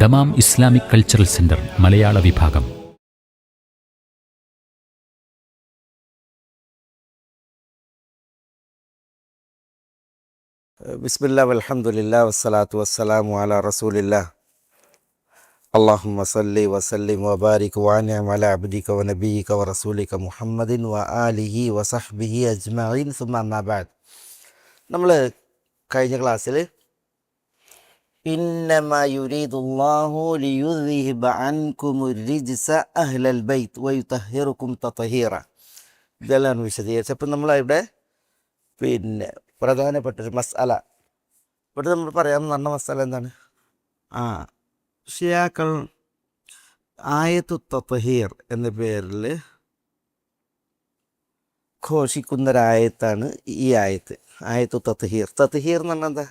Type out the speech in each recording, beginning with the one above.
Dammam Islamic cultural centre മലയാള വിഭാഗം. ബിസ്മില്ലാ വൽഹംദുലില്ലാ വസ്സലാത്തു വസ്സലാമു അലാ റസൂലില്ലാ അല്ലാഹുമ്മ സല്ലി വസല്ലിം വബാരിക് വഅൻഇം അലാ അബ്ദിക വനബിയിക വറസൂലിക മുഹമ്മദിൻ വആലിഹി വസഹ്ബിഹി അജ്മഈൻ സുമ്മ അമ്മാ ബഅദ്. നമ്മൾ കഴിഞ്ഞ ക്ലാസ്സിൽ ഇന്നമാ യുരീദുല്ലാഹു ലിയുദ്ഹിബ അൻകുമുർ റിജ്സ അഹ്ലൽ ബൈത്ത് വയുതഹിറുക്കും തത്ഹീറ ഇതെല്ലാം വിശദീകരിച്ചു. അപ്പം നമ്മളവിടെ പ്രധാനപ്പെട്ടൊരു മസാല ഇവിടെ നമ്മൾ പറയാമെന്ന് പറഞ്ഞ മസാല എന്താണ്? ഷിയാക്കൾ ആയത്തു തത്ഹീർ എന്ന പേരിൽ ഘോഷിക്കുന്നൊരായത്താണ് ഈ ആയത്തു തത്ഹീർ. തത്ഹീർ എന്ന് പറഞ്ഞാൽ എന്താ?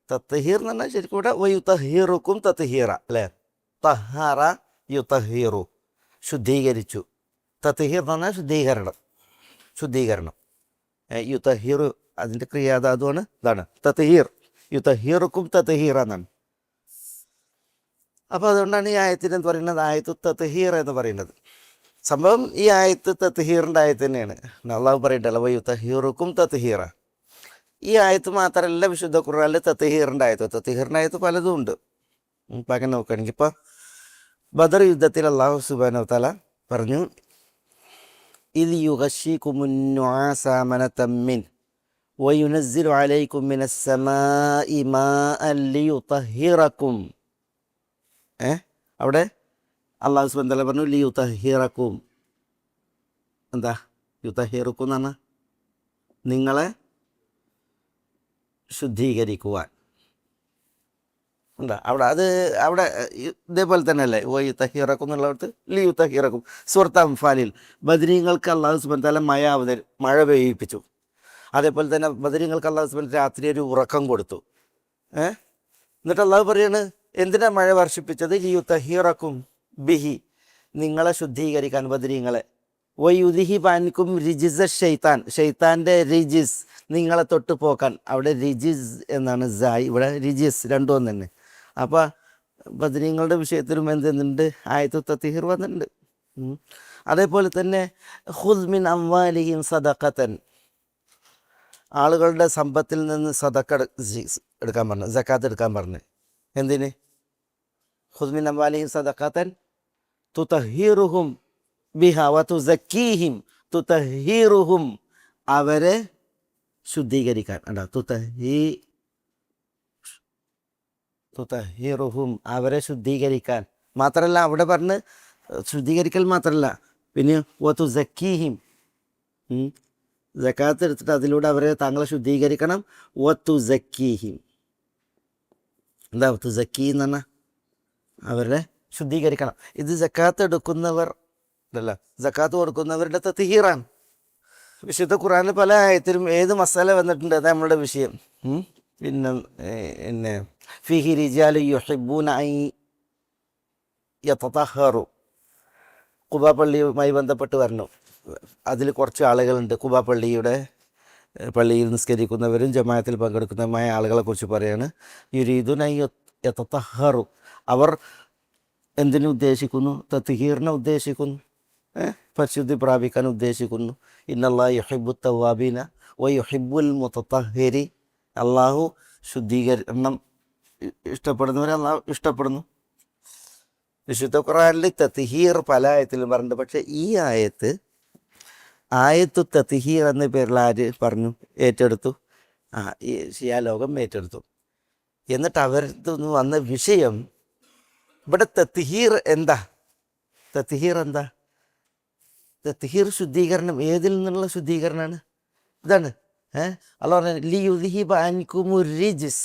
തത്ഹീർ എന്ന് പറഞ്ഞാൽ ശരിക്കും ഇവിടെ വയുതഹീറുക്കും തത്ഹീറ അല്ലേ? തഹറ യുതഹീറു, ശുദ്ധീകരിച്ചു. തത്ഹീർ എന്ന് പറഞ്ഞാൽ ശുദ്ധീകരണം. യുതഹീറു അതിൻ്റെ ക്രിയാധാതുവാണ്. ഇതാണ് തത്ഹീർ. യുതഹീറുക്കും തത്ഹീറ എന്നാണ്. അപ്പോൾ അതുകൊണ്ടാണ് ഈ ആയത്തിന് എന്ത് പറയുന്നത്? ആയത്തു തത്ഹീർ എന്ന് പറയുന്നത്. സംഭവം ഈ ആയത്ത് തത്ഹീറിൻ്റെ ആയത്ത് തന്നെയാണ്. അള്ളാഹു പറയണ്ടല്ലോ വയുതഹീറുക്കും തത്ഹീറ. ഈ ആയത്ത് മാത്രമല്ല വിശുദ്ധ ഖുർആനിൽ തത്ഹീറിൻ്റെ ആയത്ത് പലതും ഉണ്ട്. ഇപ്പം അങ്ങനെ നോക്കുകയാണെങ്കിൽ ഇപ്പോൾ ബദർ യുദ്ധത്തിൽ അള്ളാഹു സുബ്ഹാനഹു വ തആല പറഞ്ഞു ഇദ് യുഗശ്ശികുമുൻ നുആസ അമനതൻ മിൻ വയുനസ്സിലു അലൈക്കും മിനസ് സമാഇ മാഅൻ ലിയുതഹിറക്കും. അവിടെ അള്ളാഹു സുബ്ഹാനഹു വ തആല പറഞ്ഞു ലിയുതഹിറക്കും. എന്താ യുതഹിറക്കും എന്ന് പറഞ്ഞാൽ? നിങ്ങളെ ശുദ്ധീകരിക്കുവാൻ. എന്താ അവിടെ ഇതേപോലെ തന്നെ അല്ലേ യുതഹിറക്കും എന്നുള്ളവർക്ക് ലിയുതഹിറക്കും. സൂറത്ത് അംഫാലിൽ ബദരീങ്ങൾക്ക് അള്ളാഹു സുബ്ഹാനഹു വ തആല മഴ പെയ്യിപ്പിച്ചു. അതേപോലെ തന്നെ ബദരീങ്ങൾക്ക് അള്ളാഹു സുബ്ഹാനഹു വ തആല രാത്രി ഒരു ഉറക്കം കൊടുത്തു. എന്നിട്ട് അള്ളാഹു പറയാണ് എന്തിനാ മഴ വർഷിപ്പിച്ചത്? ലിയുതഹിറക്കും ബിഹി, നിങ്ങളെ ശുദ്ധീകരിക്കാൻ ബദരീങ്ങളെ. വയുദ്ഹിബ അൻകും റിജിസ ഷൈത്താൻ, ഷൈത്താൻ്റെ റിജിസ് നിങ്ങളെ തൊട്ട് പോക്കാൻ. അവിടെ റിജിസ് എന്നാണ് സായി, ഇവിടെ റിജിസ് രണ്ടും ഒന്ന് തന്നെ. അപ്പോൾ ബദരീങ്ങളുടെ വിഷയത്തിലും എന്തുണ്ട്? ആയത്തു തത്ഹീർ വന്നിട്ടുണ്ട്. അതേപോലെ തന്നെ ഖുദ് മിൻ അംവാലിഹിം സദഖതൻ, ആളുകളുടെ സമ്പത്തിൽ നിന്ന് സദഖ എടുക്കാൻ പറഞ്ഞു, സക്കാത്ത് എടുക്കാൻ പറഞ്ഞു. എന്തിന്? ഖുദ് മിൻ അംവാലിഹിം സദഖതൻ തുതഹീറുഹും ബിഹാ വതുസക്കീഹിം, തുതഹീറുഹും അവരെ ശുദ്ധീകരിക്കാൻ. തുതഹീറുഹും അവരെ ശുദ്ധീകരിക്കാൻ മാത്രമല്ല, അവിടെ പറഞ്ഞ് ശുദ്ധീകരിക്കൽ മാത്രമല്ല, പിന്നെ വതുസക്കീഹിം, സക്കാത്ത് എടുത്തിട്ട് അതിലൂടെ അവരെ താങ്കളെ ശുദ്ധീകരിക്കണം. വതുസക്കീഹിം, എന്താ തുസക്കി എന്ന് പറഞ്ഞാൽ? അവരെ ശുദ്ധീകരിക്കണം. ഇത് സക്കാത്ത് എടുക്കുന്നവർ അല്ല, സക്കാത്ത് കൊടുക്കുന്നവരുടെ തത്ഹീറാണ്. വിശുദ്ധ ഖുർആനിൽ പല ആയത്തിലും ഏത് മസാല വന്നിട്ടുണ്ട്? അതാണ് നമ്മളുടെ വിഷയം. പിന്നെ ഫീഹി റിജാലു യുഹിബ്ബൂന അൻ യതതഹറു, ഖുബാ പള്ളിയുമായി ബന്ധപ്പെട്ട് പറഞ്ഞു. അതിൽ കുറച്ച് ആളുകളുണ്ട്, ഖുബാ പള്ളിയിൽ നിസ്കരിക്കുന്നവരും ജമാഅത്തിൽ പങ്കെടുക്കുന്നതുമായ ആളുകളെ കുറിച്ച് പറയാണ്. യുരീദുന അൻ യതതഹറു, അവർ എന്തിനു ഉദ്ദേശിക്കുന്നു? തത്ഹീറിനെ ഉദ്ദേശിക്കുന്നു, പരിശുദ്ധി പ്രാപിക്കാൻ ഉദ്ദേശിക്കുന്നു. ഇന്നല്ലാഹു യുഹിബ്ബു തവ്വാബീന വയുഹിബ്ബുൽ മുതതഹിരി, അള്ളാഹു ശുദ്ധീകരണം ഇഷ്ടപ്പെടുന്നവരെ അള്ളാഹു ഇഷ്ടപ്പെടുന്നു. വിശുദ്ധ ഖുർആനിൽ തത്ഹീർ പല ആയത്തിലും പറഞ്ഞിട്ടുണ്ട്. പക്ഷേ ഈ ആയത്തു തത്ഹീർ എന്ന പേരിൽ ആര് പറഞ്ഞു? ഏറ്റെടുത്തു? ഈ ഷിയാ ലോകം ഏറ്റെടുത്തു. എന്നിട്ട് അവർക്ക് വന്ന വിഷയം ഇവിടെ തത്ഹീർ എന്താ? തത്ഹീർ ശുദ്ധീകരണം. ഏതിൽ നിന്നുള്ള ശുദ്ധീകരണമാണ്? ഇതാണ്. അല്ലാഹു പറഞ്ഞു ലിയുദ്ഹിബ അൻകുമുർ റിജ്സ്,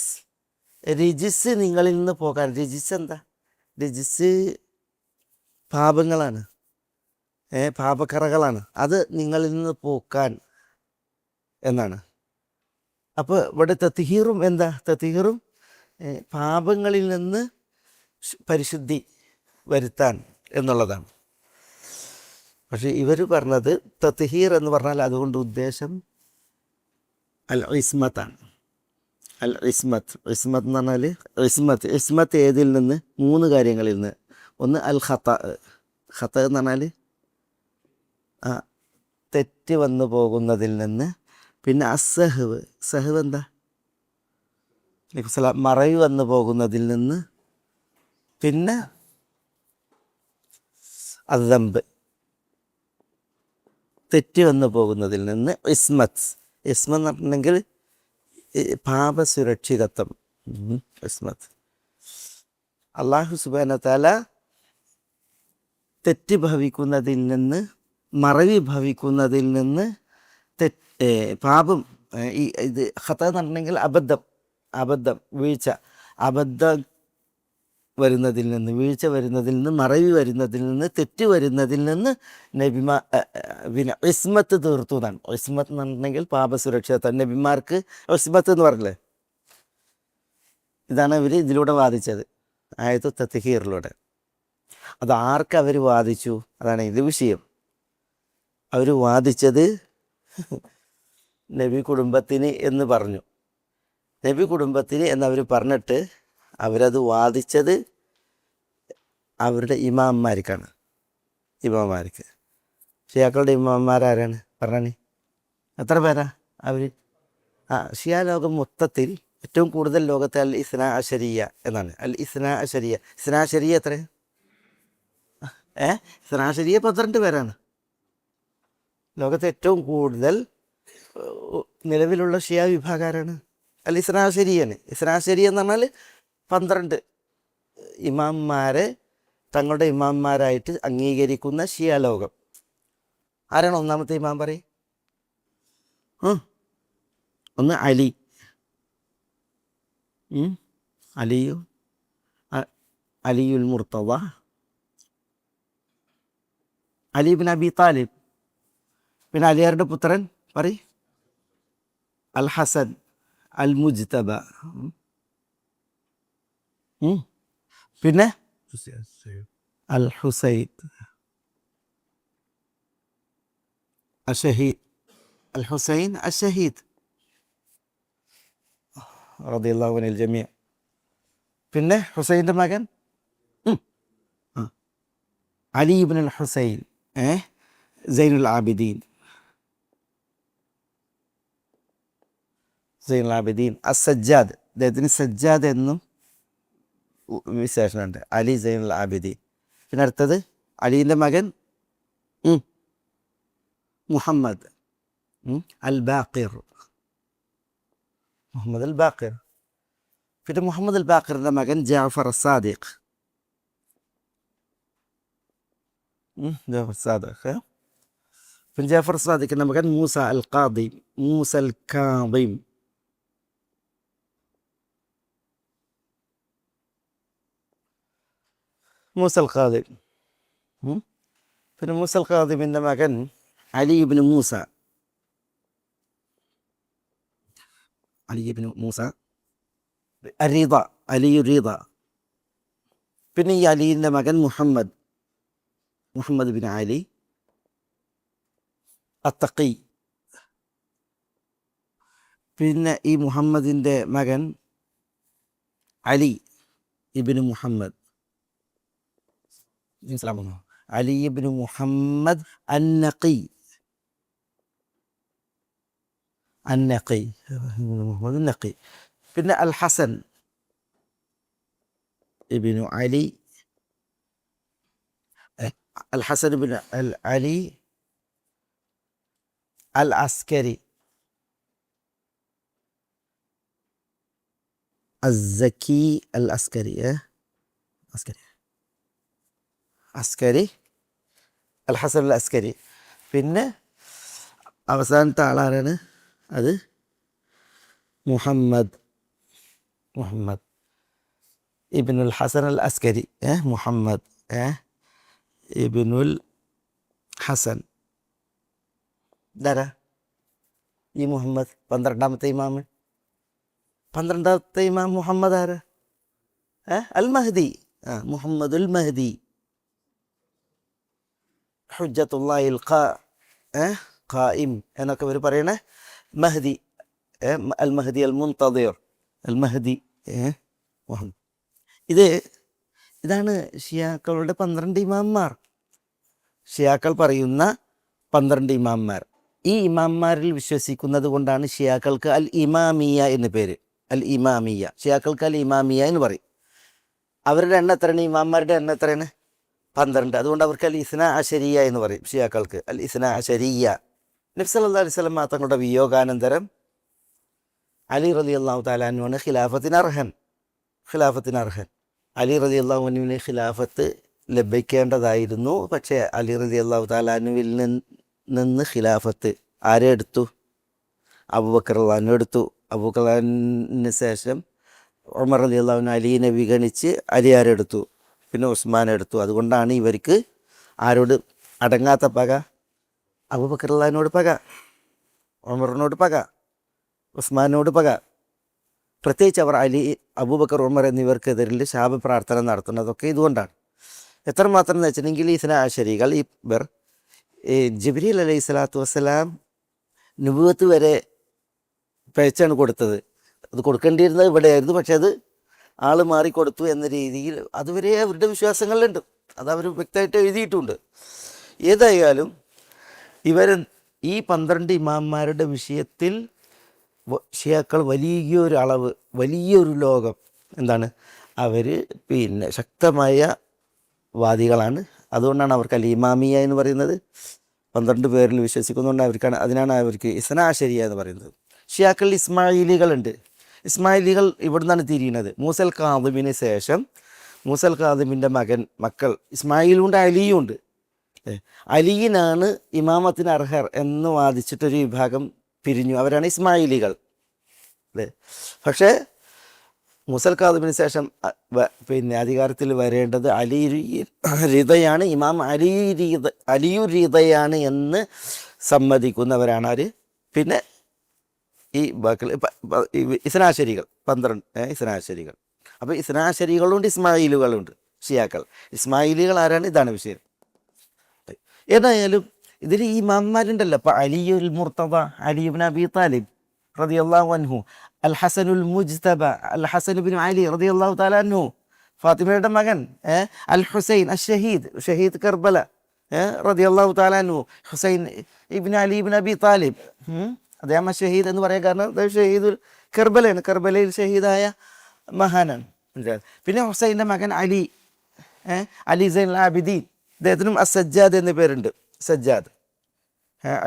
റിജിസ് നിങ്ങളിൽ നിന്ന് പോകാൻ. റിജിസ് എന്താ? റിജിസ് പാപങ്ങളാണ്, പാപക്കറകളാണ്. അത് നിങ്ങളിൽ നിന്ന് പോക്കാൻ എന്നാണ്. അപ്പോൾ ഇവിടെ തത്ഹീറും എന്താ? തത്ഹീറും പാപങ്ങളിൽ നിന്ന് പരിശുദ്ധി വരുത്താൻ എന്നുള്ളതാണ്. പക്ഷേ ഇവർ പറഞ്ഞത് തത്ഹീർ എന്ന് പറഞ്ഞാൽ അതുകൊണ്ട് ഉദ്ദേശം അൽ ഇസ്മത്താണ്. അൽ ഇസ്മത്ത്. ഇസ്മത്ത് എന്ന് പറഞ്ഞാൽ ഇസ്മത്ത് ഏതിൽ നിന്ന്? 3 കാര്യങ്ങളിൽ നിന്ന്. ഒന്ന് അൽ ഖത്ത. ഖത്ത എന്ന് പറഞ്ഞാൽ ആ തെറ്റ് വന്നു പോകുന്നതിൽ നിന്ന്. പിന്നെ അസഹവ്. സഹവ് എന്താ? മറവി വന്നു പോകുന്നതിൽ നിന്ന്. പിന്നെ അദംബ്, തെറ്റ് വന്നു പോകുന്നതിൽ നിന്ന്. ഇസ്മത്ത് എന്ന് പറഞ്ഞിട്ടുണ്ടെങ്കിൽ പാപസുരക്ഷിതത്വം. ഇസ്മത്ത്. അള്ളാഹു സുബ്ഹാനഹു വ തആല തെറ്റ് ഭവിക്കുന്നതിൽ നിന്ന്, മറവി ഭവിക്കുന്നതിൽ നിന്ന്, പാപം, ഇത് ഖത എന്ന് പറഞ്ഞിട്ടുണ്ടെങ്കിൽ അബദ്ധം, വീഴ്ച, അബദ്ധം വരുന്നതിൽ നിന്ന്, വീഴ്ച വരുന്നതിൽ നിന്ന്, മറവി വരുന്നതിൽ നിന്ന്, തെറ്റ് വരുന്നതിൽ നിന്ന് പിന്നെ ഇസ്മത്ത് തീർത്തു എന്നാണ്. ഇസ്മത്ത് എന്ന് പറഞ്ഞിട്ടുണ്ടെങ്കിൽ പാപസുരക്ഷിതത്വം. നബിമാർക്ക് ഇസ്മത്ത് എന്ന് പറഞ്ഞില്ലേ, ഇതാണ് ഇവർ ഇതിലൂടെ വാദിച്ചത്, ആയത്തു തത്ഹീറിലൂടെ. അത് ആർക്ക് അവർ വാദിച്ചു? അതാണ് ഇത് വിഷയം. അവർ വാദിച്ചത് നബി കുടുംബത്തിന് എന്ന് പറഞ്ഞു. നബി കുടുംബത്തിന് എന്നവർ പറഞ്ഞിട്ട് അവരത് വാദിച്ചത് അവരുടെ ഇമാമന്മാർക്കാണ്. ഷിയാക്കളുടെ ഇമാമന്മാരാരാണ്? പറഞ്ഞേ, എത്ര പേരാ അവർ? ഷിയാ ലോകം മൊത്തത്തിൽ ഏറ്റവും കൂടുതൽ ലോകത്തെ അൽ ഇസ്നാ അശരിയ എന്നാണ്. അൽ ഇസ്നാ അശരിയ. ഇസ്നാ അശരിയ എത്ര? ഇസ്നാ അശരിയ 12 പേരാണ്. ലോകത്തെ ഏറ്റവും കൂടുതൽ നിലവിലുള്ള ഷിയ വിഭാഗക്കാരാണ് അൽ ഇസ്നാ അശരിയാണ്. ഇസ്നാ അശരിയ എന്ന് പറഞ്ഞാൽ 12 ഇമാംമാരെ തങ്ങളുടെ ഇമാംമാരായിട്ട് അംഗീകരിക്കുന്ന ഷിയ ലോകം. ആരാണ് ഒന്നാമത്തെ ഇമാം? പറയും. ഒന്ന് Ali. Aliyul Murtada, Ali ibn Abi Talib. പിന്നെ അലിയാരുടെ പുത്രൻ പറയും അൽ ഹസൻ, അൽ മുജ്തബ. പിന്നെ അൽ ഹുസൈൻ, അഷഹീദ്, അൽ ഹുസൈൻ അഷഹീദ് റളിയല്ലാഹു അൻഹുൽ ജമീഅ. പിന്നെ ഹുസൈൻ്റെ മകൻ അലി ഇബ്നുൽ ഹുസൈൻ സൈനുൽ ആബിദീൻ. അസ്സജ്ജാദ്, അദ്ദേഹത്തിന് സജ്ജാദ് എന്നും വിശേഷണമുണ്ട്. അലി സൈനുൽ ആബിദീൻ. പിന്നെ അടുത്തത് അലീൻ്റെ മകൻ മുഹമ്മദ് അൽ ബാഖിർ. മുഹമ്മദ് അൽ ബാഖിർ. പിന്നെ മുഹമ്മദ് അൽ ബാഖിറിൻ്റെ മകൻ ജാഫർ സാദിഖ്. ജാഫർ സാദിഖ്. പിന്നെ ജാഫർ സാദിഖിൻ്റെ മകൻ മൂസ അൽ ഖാദിം. മൂസ അൽ കാദിം. മൂസ അൽ ഖാദിം. പിന്നെ മൂസ അൽ ഖാദിമിൻ്റെ മകൻ അലി ഇബ്നു മൂസ. അലി ഇബ്നു മൂസ അരീദ, അലിയു റീദ. പിന്നെ ഈ അലീൻ്റെ മകൻ മുഹമ്മദ് ബിൻ അലി അത്തഖി. പിന്നെ ഈ മുഹമ്മദിൻ്റെ മകൻ അലി ഇബ്നു മുഹമ്മദ്, അലി ഇബ്നു മുഹമ്മദ് അന്നഖി. മുഹമ്മദ് നഖി. പിന്നെ അൽ ഹസൻ ഇബ്നു അലി, അൽ ഹസൻ ഇബ്നു അൽ അലി അൽ അസ്കരി, അസ്സക്കി അൽ അസ്കരി. അസ്കരി, അൽ ഹസൻ അൽ അസ്കരി. പിന്നെ അവസാനത്തെ ആളാരാണ്? അത് മുഹമ്മദ് ഇബ്നുൽ ഹസൻ അൽ അസ്കരി. മുഹമ്മദ് ഇബ്നുൽ ഹസൻ. ഇതാരാ ഈ മുഹമ്മദ്? 12ാമത്തെ ഇമാം. 12ാമത്തെ ഇമാം മുഹമ്മദ് ആരാ? അൽ മഹദി. മുഹമ്മദുൽ മഹദി, ഹുജ്ജത്തുല്ലാഹിൽ ഖായിം എന്നൊക്കെ ഇവർ പറയണേ. മഹദി, അൽ മഹദി അൽ മുൻതദിർ, അൽ മഹദി മുഹമ്മദ്. ഇതാണ് ഷിയാക്കളുടെ 12 ഇമാംമാർ. ഷിയാക്കൾ പറയുന്ന 12 ഇമാംമാർ. ഈ ഇമാംമാരിൽ വിശ്വസിക്കുന്നത് കൊണ്ടാണ് ഷിയാക്കൾക്ക് അൽ ഇമാമിയ എന്ന് പേര്. അൽ ഇമാമിയ, ഷിയാക്കൾക്ക് അൽ ഇമാമിയ എന്ന് പറയും. അവരുടെ എണ്ണം എത്രയാണ്? ഇമാംമാരുടെ എണ്ണം എത്രയാണ്? 12. അതുകൊണ്ട് അവർക്ക് അൽ ഇസ്ന അശരിയ എന്ന് പറയും. ഷിയാക്കൾക്ക് അൽ ഇസ്ന അശരിയ. നബി സല്ലല്ലാഹു അലൈഹി വസല്ലം തങ്ങളുടെ വിയോഗാനന്തരം അലി റളിയല്ലാഹു തആല അൻഹുവാണ് ഖിലാഫത്തിന് അർഹൻ. അലി റളിയല്ലാഹു അൻഹുവിന് ഖിലാഫത്ത് ലഭിക്കേണ്ടതായിരുന്നു. പക്ഷേ അലി റളിയല്ലാഹു തആല അൻഹുവിൽ നിന്ന് ഖിലാഫത്ത് ആരെ എടുത്തു? അബൂബക്കർ റളിയല്ലാഹു അൻഹു എടുത്തു. അബൂബക്കർ റളിയല്ലാഹുവിന് ശേഷം ഉമർ റളിയല്ലാഹു അൻഹു അലീനെ വിഗണിച്ച് അലി ആരെടുത്തു? പിന്നെ ഉസ്മാൻ എടുത്തു. അതുകൊണ്ടാണ് ഇവർക്ക് ആരോട് അടങ്ങാത്ത പക? അബൂബക്കർ റളിയല്ലാഹു അൻഹുവിനോട് പക, ഉമറിനോട് പക, ഉസ്മാനോട് പക. പ്രത്യേകിച്ച് അവർ അബൂബക്കർ, ഉമർ എന്നിവർക്കെതിരിൽ ശാപപ്രാർത്ഥന നടത്തുന്നതൊക്കെ ഇതുകൊണ്ടാണ്. എത്രമാത്രം എന്ന് വെച്ചിട്ടുണ്ടെങ്കിൽ ഈ ഇസ്നാ അശരികൾ ഇവർ ജിബ്രീൽ അലൈഹി സ്വലാത്തു വസ്സലാം നുബുവത്ത് വരെ പേച്ചാണ് കൊടുത്തത്. അത് കൊടുക്കേണ്ടിയിരുന്നത് ഇവിടെയായിരുന്നു. പക്ഷെ അത് ആൾ മാറിക്കൊടുത്തു എന്ന രീതിയിൽ അതുവരെ അവരുടെ വിശ്വാസങ്ങളിലുണ്ട്. അത് അവർ വ്യക്തമായിട്ട് എഴുതിയിട്ടുണ്ട്. ഏതായാലും ഇവർ ഈ 12 ഇമാംമാരുടെ വിഷയത്തിൽ ഷിയാക്കൾ വലിയൊരു അളവ്, വലിയൊരു ലോകം എന്താണ്, അവർ ശക്തമായ വാദികളാണ്. അതുകൊണ്ടാണ് അവർക്ക് അൽ ഇമാമിയ എന്ന് പറയുന്നത്. 12 പേരിൽ വിശ്വസിക്കുന്നതുകൊണ്ട് അതിനാണ് അവർക്ക് ഇസ്നാ അശരിയ എന്ന് പറയുന്നത്. ഷിയാക്കളിൽ ഇസ്മായിലികളുണ്ട്. ഇസ്മായിലികൾ ഇവിടുന്നാണ് തിരിയുന്നത്. മൂസൽ കാദിമിന് ശേഷം മൂസൽ കാദിമിൻ്റെ മക്കൾ ഇസ്മായിലുണ്ട്, അലിയുണ്ട്. അലിയിനാണ് ഇമാമത്തിന് അർഹർ എന്ന് വാദിച്ചിട്ടൊരു വിഭാഗം പിരിഞ്ഞു. അവരാണ് ഇസ്മായിലികൾ. അല്ലേ? പക്ഷേ മൂസൽ കാദിമിന് ശേഷം അധികാരത്തിൽ വരേണ്ടത് അലി റിദയാണ്, ഇമാം അലിയു റിദയാണ് എന്ന് സമ്മതിക്കുന്നവരാണ് ആര്? പിന്നെ ഈ ഇസ്നാശരികൾ 12 ഇസ്നാശരികൾ. അപ്പോൾ ഇസ്നാശരികളുണ്ട്, ഇസ്മായിലുകളുണ്ട് ഷിയാക്കൾ. ഇസ്മായിലികൾ ആരാണ്? ഇതാണ് വിഷയം. ഏതായാലും ഇതിൽ ഈ ഇമാംമാരുണ്ടല്ലോ. ഇപ്പോൾ അലിയുൽ Murtada, Ali ibn Abi Talib റളിയല്ലാഹു അൻഹു, അൽ ഹസനുൽ മുജ്തബ, അൽ ഹസൻ ഇബ്നു അലി റളിയല്ലാഹു തആല അൻഹു, ഫാത്തിമയുടെ മകൻ, അൽ ഹുസൈൻ ഷഹീദ് കർബല റളിയല്ലാഹു തആല അൻഹു, Hussain Ibnu Ali ibn Abi Talib, അദ്ദേഹം ഷഹീദ് എന്ന് പറയാൻ കാരണം ഷഹീദുൽ കർബലയാണ്. കർബലയിൽ ഷഹീദായ മഹാനാണ്. പിന്നെ ഹുസൈൻ്റെ മകൻ അലി സൈനുൽ ആബിദീൻ, അദ്ദേഹത്തിനും അസജ്ജാദ് എന്ന പേരുണ്ട്. സജ്ജാദ്,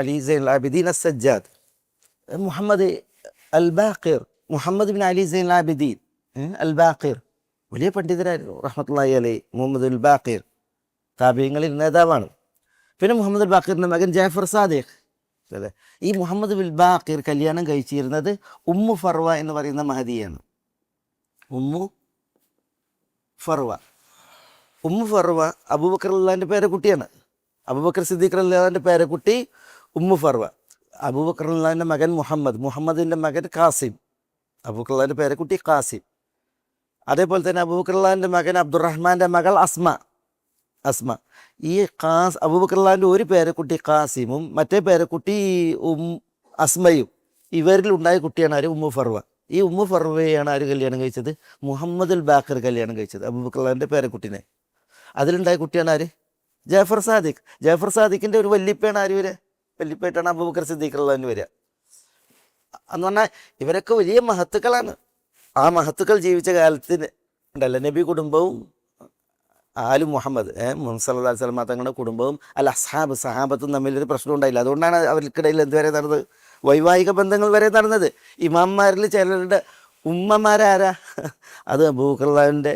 അലി സൈനുൽ ആബിദീൻ അസജ്ജാദ്. മുഹമ്മദ് അൽ ബാഖിർ, മുഹമ്മദ് ബിൻ അലി സൈനുൽ ആബിദീൻ അൽ ബാഖിർ, വലിയ പണ്ഡിതരായിരുന്നു റഹ്മത്തുള്ളാഹി അലൈഹി. മുഹമ്മദ് അൽ ബാഖിർ താബിഈങ്ങളിൽ നേതാവാണ്. പിന്നെ മുഹമ്മദ് അൽ ബാഖിറിൻ്റെ മകൻ ജാഫർ സാദിഖ്. അല്ലേ? ഈ മുഹമ്മദ് ബിൻ ബാഖിർ കല്യാണം കഴിച്ചിരുന്നത് ഉമ്മു ഫർവ എന്ന് പറയുന്ന മഹദിയാണ്. ഉമ്മു ഫർവ അബൂബക്കർ റളിയല്ലാഹുവിൻ്റെ പേരക്കുട്ടിയാണ്. അബൂബക്കർ സിദ്ദീഖ് റളിയല്ലാഹുവിൻ്റെ പേരക്കുട്ടി ഉമ്മു ഫർവ. അബൂബക്കർ റളിയല്ലാഹുവിൻ്റെ മകൻ മുഹമ്മദിൻ്റെ മകൻ ഖാസിം, അബൂബക്കർ റളിയല്ലാഹുവിൻ്റെ പേരക്കുട്ടി ഖാസിം. അതേപോലെ തന്നെ അബൂബക്കർ റളിയല്ലാഹുവിൻ്റെ മകൻ അബ്ദുറഹ്മാൻ്റെ മകൾ അസ്മ. ഈ അബൂബക്കർ റളിയല്ലാഹുവിൻ്റെ ഒരു പേരക്കുട്ടി ഖാസിമും മറ്റേ പേരക്കുട്ടി അസ്മയും, ഇവരിൽ ഉണ്ടായ കുട്ടിയാണ് ആര്? ഉമ്മു ഫർവ. ഈ ഉമ്മു ഫർവയാണ് ആര് കല്യാണം കഴിച്ചത്? മുഹമ്മദ് അൽ ബാഖിർ കല്യാണം കഴിച്ചത് അബൂബക്കർ റളിയല്ലാഹുവിൻ്റെ പേരക്കുട്ടിനെ. അതിലുണ്ടായ കുട്ടിയാണ് ആര്? ജാഫർ സാദിഖിൻ്റെ ഒരു വല്ലിപ്പയാണ് ആര് വരെ? വല്ലിപ്പായിട്ടാണ് അബൂബക്കർ സിദ്ദീഖ് റളിയല്ലാഹു വരിക. എന്ന് പറഞ്ഞാൽ ഇവരൊക്കെ വലിയ മഹത്തുക്കളാണ്. ആ മഹത്തുക്കൾ ജീവിച്ച കാലത്തിന് ഉണ്ടല്ലോ നബി കുടുംബവും ആലു മുഹമ്മദ് സല്ലല്ലാഹു അലൈഹി വസല്ലം തങ്ങളുടെ കുടുംബവും അൽ അസ്ഹാബ് സഹാബത്തും തമ്മിലൊരു പ്രശ്നം ഉണ്ടായില്ല. അതുകൊണ്ടാണ് അവർക്കിടയിൽ എന്തുവരെ നടന്നത്? വൈവാഹിക ബന്ധങ്ങൾ വരെ നടന്നത്. ഇമാംമാരിൽ ചിലരുടെ ഉമ്മമാരാരാ? അത് അബൂബക്കർ റളിയല്ലാഹുവിൻ്റെ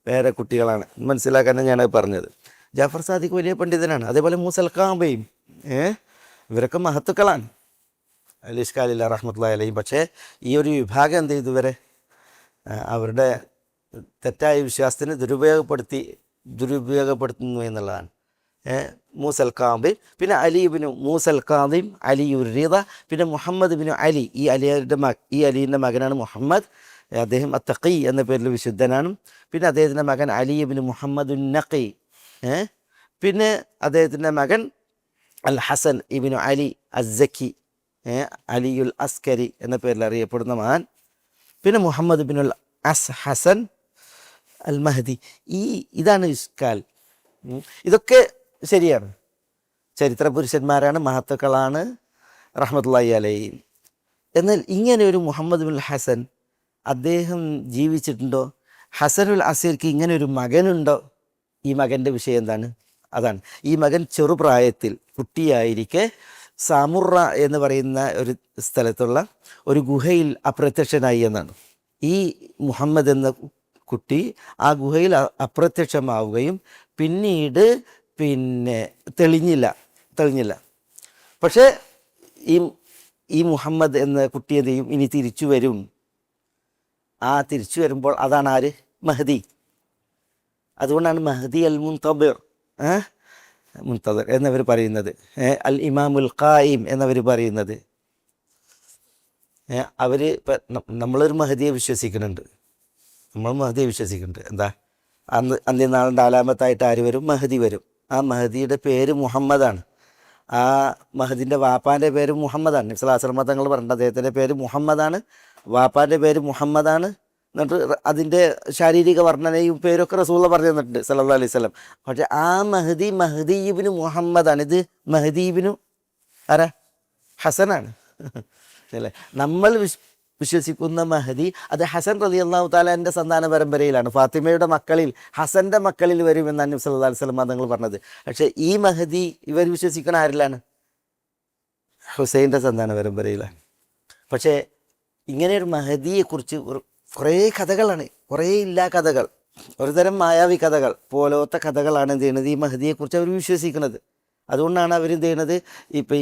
വേറെ കുട്ടികളാണ്. മനസ്സിലാക്കാനാണ് ഞാനത് പറഞ്ഞത്. ജാഫർ സാദിഖ് വലിയ പണ്ഡിതനാണ്. അതേപോലെ മൂസൽ കാബയും ഇവരൊക്കെ മഹത്തുക്കളാണ്. അലിഷ്കാലില്ല റഹ്മത്തുള്ളാഹി അലൈഹി. പക്ഷേ ഈ ഒരു വിഭാഗം എന്ത് ചെയ്തു? ഇവരെ അവരുടെ തെറ്റായ വിശ്വാസത്തിന് ദുരുപയോഗപ്പെടുത്തുന്നു എന്നുള്ളതാണ്. മൂസൽ കാദിം, പിന്നെ മൂസൽ കാദിം, അലിയുർ റിദ, പിന്നെ മുഹമ്മദ് ബിൻ അലി. ഈ അലീൻ്റെ മകനാണ് മുഹമ്മദ്. അദ്ദേഹം അത്തഖി എന്ന പേരിൽ വിശുദ്ധനാണ്. പിന്നെ അദ്ദേഹത്തിൻ്റെ മകൻ അലി ഇബ്നു മുഹമ്മദുൻ നഖി. പിന്നെ അദ്ദേഹത്തിൻ്റെ മകൻ അൽ ഹസൻ ഇബ്നു അലി അസ്സക്കി, അലിയുൽ അസ്കരി എന്ന പേരിൽ അറിയപ്പെടുന്ന മഹാൻ. പിന്നെ മുഹമ്മദ് ബിനുൽ ഹസൻ അൽ മഹദി. ഇതാണ് ഇഷ്കാൽ. ഇതൊക്കെ ശരിയാണ്, ചരിത്ര പുരുഷന്മാരാണ്, മഹത്തുക്കളാണ് റഹ്മത്തുള്ളാഹി അലൈഹി. എന്നാൽ ഇങ്ങനെ ഒരു മുഹമ്മദ് ബിൻ ഹസൻ അദ്ദേഹം ജീവിച്ചിട്ടുണ്ടോ? ഹസനുൽ അസീർക്ക് ഇങ്ങനെ ഒരു മകനുണ്ടോ? ഈ മകൻ്റെ വിഷയം എന്താണ്? അതാണ്, ഈ മകൻ ചെറുപ്രായത്തിൽ കുട്ടിയായിരിക്കെ സാമുറ എന്ന് പറയുന്ന ഒരു സ്ഥലത്തുള്ള ഒരു ഗുഹയിൽ അപ്രത്യക്ഷനായി എന്നാണ്. ഈ മുഹമ്മദ് എന്ന കുട്ടി ആ ഗുഹയിൽ അപ്രത്യക്ഷമാവുകയും പിന്നീട് തെളിഞ്ഞില്ല. പക്ഷേ ഈ മുഹമ്മദ് എന്ന കുട്ടി എന്ത് ചെയ്യും? ഇനി തിരിച്ചു വരും. ആ തിരിച്ചു വരുമ്പോൾ അതാണ് ആര്? മഹദി. അതുകൊണ്ടാണ് മഹദി അൽ മുൻതദിർ എന്നവർ പറയുന്നത്, അൽ ഇമാമുൽ ഖായിം എന്നവർ പറയുന്നത്. അവർ നമ്മളൊരു മഹദിയെ വിശ്വസിക്കുന്നുണ്ട്. എന്താ? അന്ത്യനാളിൻ്റെ അലാമത്തായിട്ട് ആര് വരും? മഹദി വരും. ആ മഹദിയുടെ പേര് മുഹമ്മദാണ്. ആ മഹദിൻ്റെ വാപ്പാൻ്റെ പേര് മുഹമ്മദാണ്. നബി സ്വല്ലല്ലാഹു അലൈഹി വസല്ലം തങ്ങൾ പറഞ്ഞിട്ട് അദ്ദേഹത്തിൻ്റെ പേര് മുഹമ്മദാണ്, വാപ്പാൻ്റെ പേര് മുഹമ്മദാണ്. എന്നിട്ട് അതിൻ്റെ ശാരീരിക വർണ്ണനയും പേരൊക്കെ റസൂലുള്ള പറഞ്ഞു തന്നിട്ടുണ്ട് സല്ലല്ലാഹു അലൈഹി വസല്ലം. പക്ഷേ ആ മഹദി ഇബ്നു മുഹമ്മദാണ്. ഇത് മഹദി ഇബ്നു ആരാ? ഹസനാണ് അല്ലേ? നമ്മൾ വിശ്വസിക്കുന്ന മഹദി അത് ഹസൻ റളിയല്ലാഹു തആലാന്റെ സന്താന പരമ്പരയിലാണ്. ഫാത്തിമയുടെ മക്കളിൽ, ഹസൻ്റെ മക്കളിൽ വരുമെന്നാണ് നബി സല്ലല്ലാഹു അലൈഹി വസല്ലം തങ്ങൾ പറഞ്ഞത്. പക്ഷേ ഈ മഹദി ഇവർ വിശ്വസിക്കണ ആരിലാണ്? ഹുസൈൻ്റെ സന്താന പരമ്പരയിലാണ്. പക്ഷേ ഇങ്ങനെ ഒരു മഹദിയെക്കുറിച്ച് കുറേ കഥകളാണ്, കുറേ ഇല്ലാ കഥകൾ, ഒരുതരം മായാവി കഥകൾ പോലത്തെ കഥകളാണ് എന്ത് ചെയ്യുന്നത്? ഈ മഹദിയെക്കുറിച്ച് അവർ വിശ്വസിക്കുന്നത്. അതുകൊണ്ടാണ് അവരെന്ത് ചെയ്യണത്? ഇപ്പം